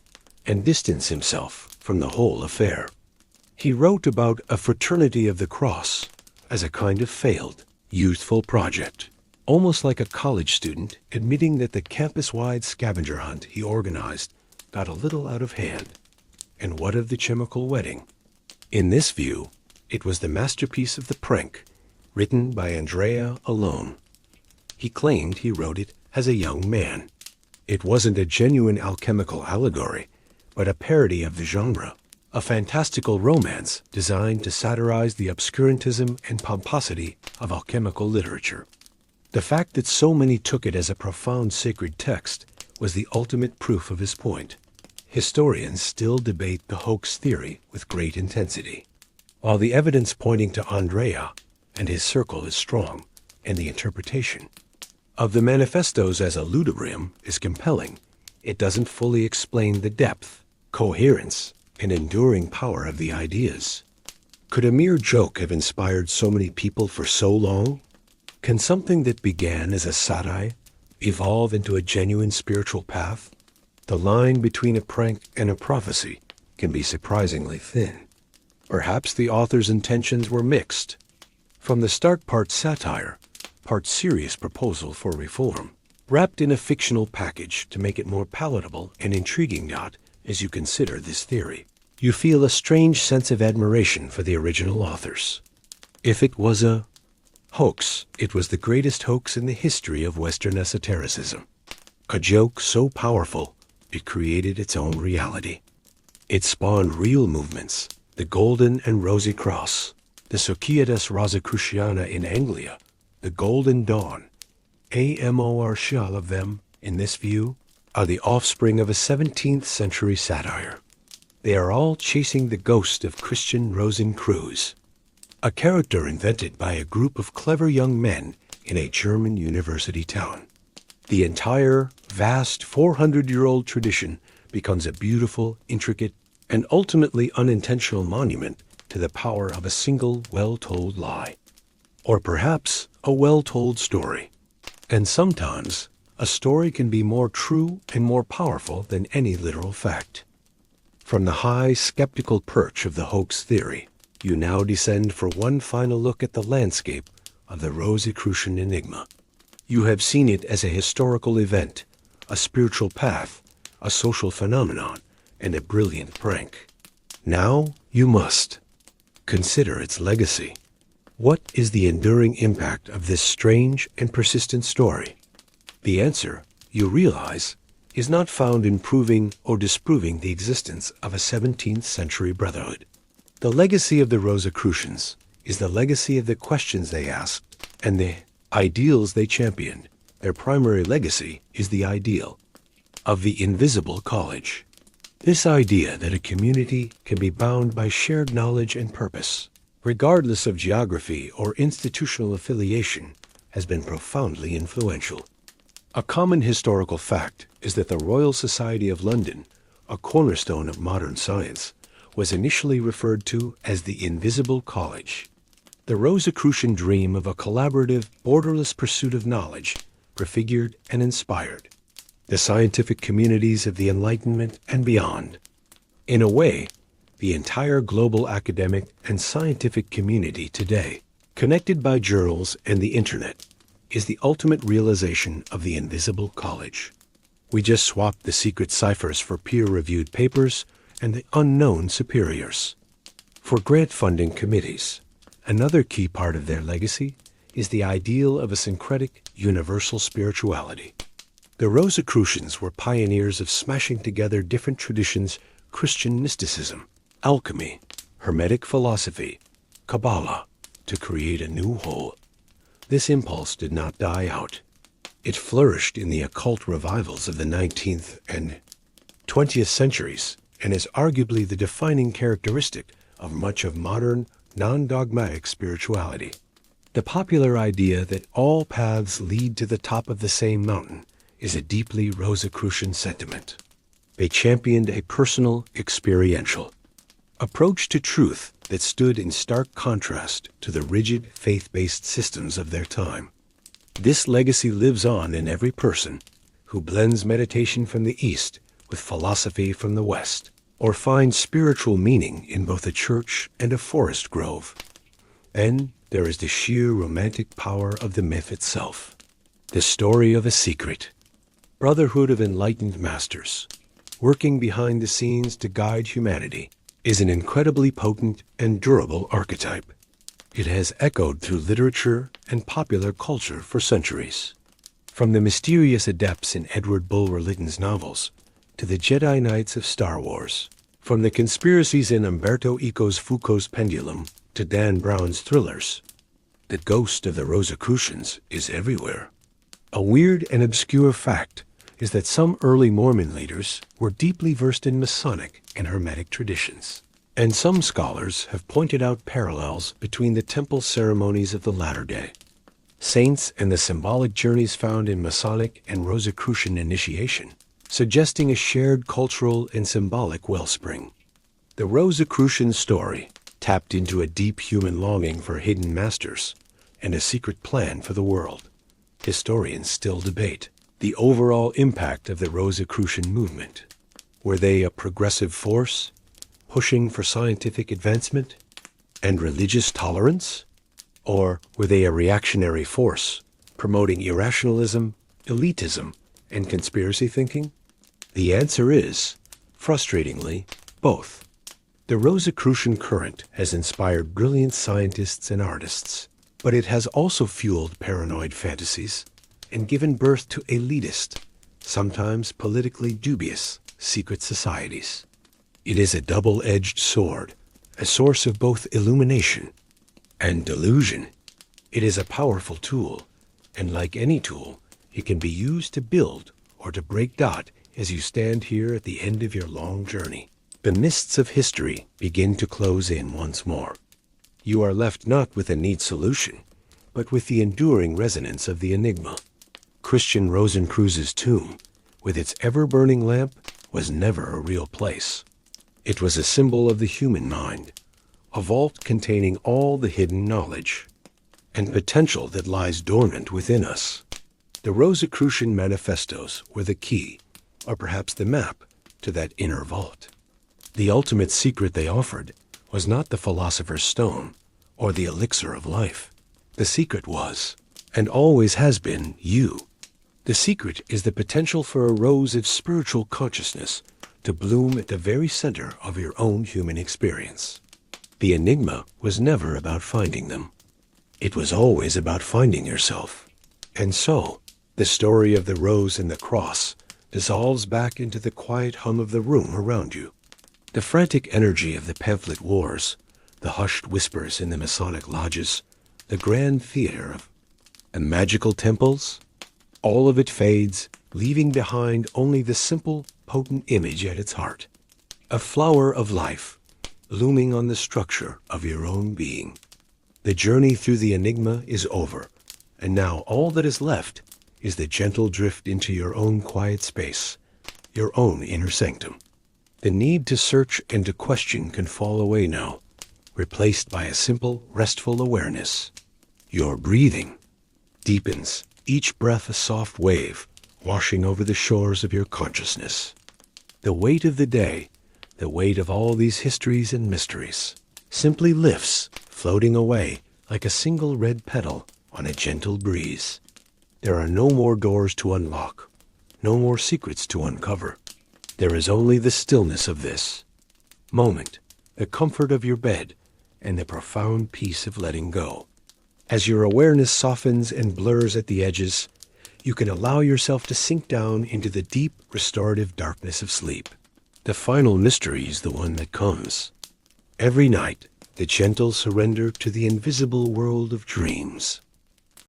and distance himself from the whole affair. He wrote about a fraternity of the cross as a kind of failed, youthful project, almost like a college student admitting that the campus-wide scavenger hunt he organized got a little out of hand. And what of the chemical wedding? In this view, it was the masterpiece of the prank, written by Andrea alone. He claimed he wrote it as a young man. It wasn't a genuine alchemical allegory, but a parody of the genre, a fantastical romance designed to satirize the obscurantism and pomposity of alchemical literature. The fact that so many took it as a profound sacred text was the ultimate proof of his point. Historians still debate the hoax theory with great intensity. While the evidence pointing to Andrea and his circle is strong, and the interpretation of the manifestos as a ludibrium is compelling, it doesn't fully explain the depth, coherence, and enduring power of the ideas. Could a mere joke have inspired so many people for so long? Can something that began as a satire evolve into a genuine spiritual path? The line between a prank and a prophecy can be surprisingly thin. Perhaps the author's intentions were mixed. From the start, part satire, part serious proposal for reform, wrapped in a fictional package to make it more palatable and intriguing. As you consider this theory, you feel a strange sense of admiration for the original authors. If it was a hoax, it was the greatest hoax in the history of Western esotericism. A joke so powerful, it created its own reality. It spawned real movements, the Golden and Rosy Cross, the Societas Rosicruciana in Anglia, the Golden Dawn. All of them, in this view, are the offspring of a 17th century satire. They are all chasing the ghost of Christian Rosicrucian, a character invented by a group of clever young men in a German university town. The entire, vast 400-year-old tradition becomes a beautiful, intricate, and ultimately unintentional monument to the power of a single well-told lie. Or perhaps a well-told story. And sometimes, a story can be more true and more powerful than any literal fact. From the high, skeptical perch of the hoax theory, you now descend for one final look at the landscape of the Rosicrucian enigma. You have seen it as a historical event, a spiritual path, a social phenomenon, and a brilliant prank. Now you must consider its legacy. What is the enduring impact of this strange and persistent story? The answer, you realize, is not found in proving or disproving the existence of a 17th century brotherhood. The legacy of the Rosicrucians is the legacy of the questions they asked and the ideals they championed. Their primary legacy is the ideal of the invisible college. This idea that a community can be bound by shared knowledge and purpose, regardless of geography or institutional affiliation, has been profoundly influential. A common historical fact is that the Royal Society of London, a cornerstone of modern science, was initially referred to as the Invisible College. The Rosicrucian dream of a collaborative, borderless pursuit of knowledge prefigured and inspired the scientific communities of the Enlightenment and beyond. In a way, the entire global academic and scientific community today, connected by journals and the internet, is the ultimate realization of the invisible college. We just swapped the secret ciphers for peer-reviewed papers and the unknown superiors. For grant funding committees, another key part of their legacy is the ideal of a syncretic, universal spirituality. The Rosicrucians were pioneers of smashing together different traditions: Christian mysticism, alchemy, Hermetic philosophy, Kabbalah, to create a new whole. This impulse did not die out. It flourished in the occult revivals of the 19th and 20th centuries and is arguably the defining characteristic of much of modern, non-dogmatic spirituality. The popular idea that all paths lead to the top of the same mountain is a deeply Rosicrucian sentiment. They championed a personal, experiential approach to truth that stood in stark contrast to the rigid, faith-based systems of their time. This legacy lives on in every person who blends meditation from the East with philosophy from the West, or finds spiritual meaning in both a church and a forest grove. Then there is the sheer romantic power of the myth itself, the story of a secret brotherhood of enlightened masters, working behind the scenes to guide humanity, is an incredibly potent and durable archetype. It has echoed through literature and popular culture for centuries. From the mysterious adepts in Edward Bulwer Lytton's novels to the Jedi Knights of Star Wars, from the conspiracies in Umberto Eco's Foucault's Pendulum to Dan Brown's thrillers, the ghost of the Rosicrucians is everywhere. A weird and obscure fact is that some early Mormon leaders were deeply versed in Masonic and Hermetic traditions, and some scholars have pointed out parallels between the temple ceremonies of the latter day saints and the symbolic journeys found in Masonic and Rosicrucian initiation, suggesting a shared cultural and symbolic wellspring. The Rosicrucian story tapped into a deep human longing for hidden masters and a secret plan for the world. Historians still debate the overall impact of the Rosicrucian movement. Were they a progressive force, pushing for scientific advancement and religious tolerance? Or were they a reactionary force, promoting irrationalism, elitism, and conspiracy thinking? The answer is, frustratingly, both. The Rosicrucian current has inspired brilliant scientists and artists, but it has also fueled paranoid fantasies and given birth to elitist, sometimes politically dubious, secret societies. It is a double-edged sword, a source of both illumination and delusion. It is a powerful tool, and like any tool, it can be used to build or to break dot as you stand here at the end of your long journey. The mists of history begin to close in once more. You are left not with a neat solution, but with the enduring resonance of the enigma. Christian Rosencreutz's tomb, with its ever-burning lamp, was never a real place. It was a symbol of the human mind, a vault containing all the hidden knowledge and potential that lies dormant within us. The Rosicrucian manifestos were the key, or perhaps the map, to that inner vault. The ultimate secret they offered was not the philosopher's stone or the elixir of life. The secret was, and always has been, you. The secret is the potential for a rose of spiritual consciousness to bloom at the very center of your own human experience. The enigma was never about finding them. It was always about finding yourself. And so, the story of the rose and the cross dissolves back into the quiet hum of the room around you. The frantic energy of the pamphlet wars, the hushed whispers in the Masonic lodges, the grand theater of magical temples, all of it fades, leaving behind only the simple, potent image at its heart. A flower of life, looming on the structure of your own being. The journey through the enigma is over, and now all that is left is the gentle drift into your own quiet space, your own inner sanctum. The need to search and to question can fall away now, replaced by a simple, restful awareness. Your breathing deepens, each breath a soft wave, washing over the shores of your consciousness. The weight of the day, the weight of all these histories and mysteries, simply lifts, floating away like a single red petal on a gentle breeze. There are no more doors to unlock, no more secrets to uncover. There is only the stillness of this moment, the comfort of your bed, and the profound peace of letting go. As your awareness softens and blurs at the edges, you can allow yourself to sink down into the deep, restorative darkness of sleep. The final mystery is the one that comes. Every night, the gentle surrender to the invisible world of dreams.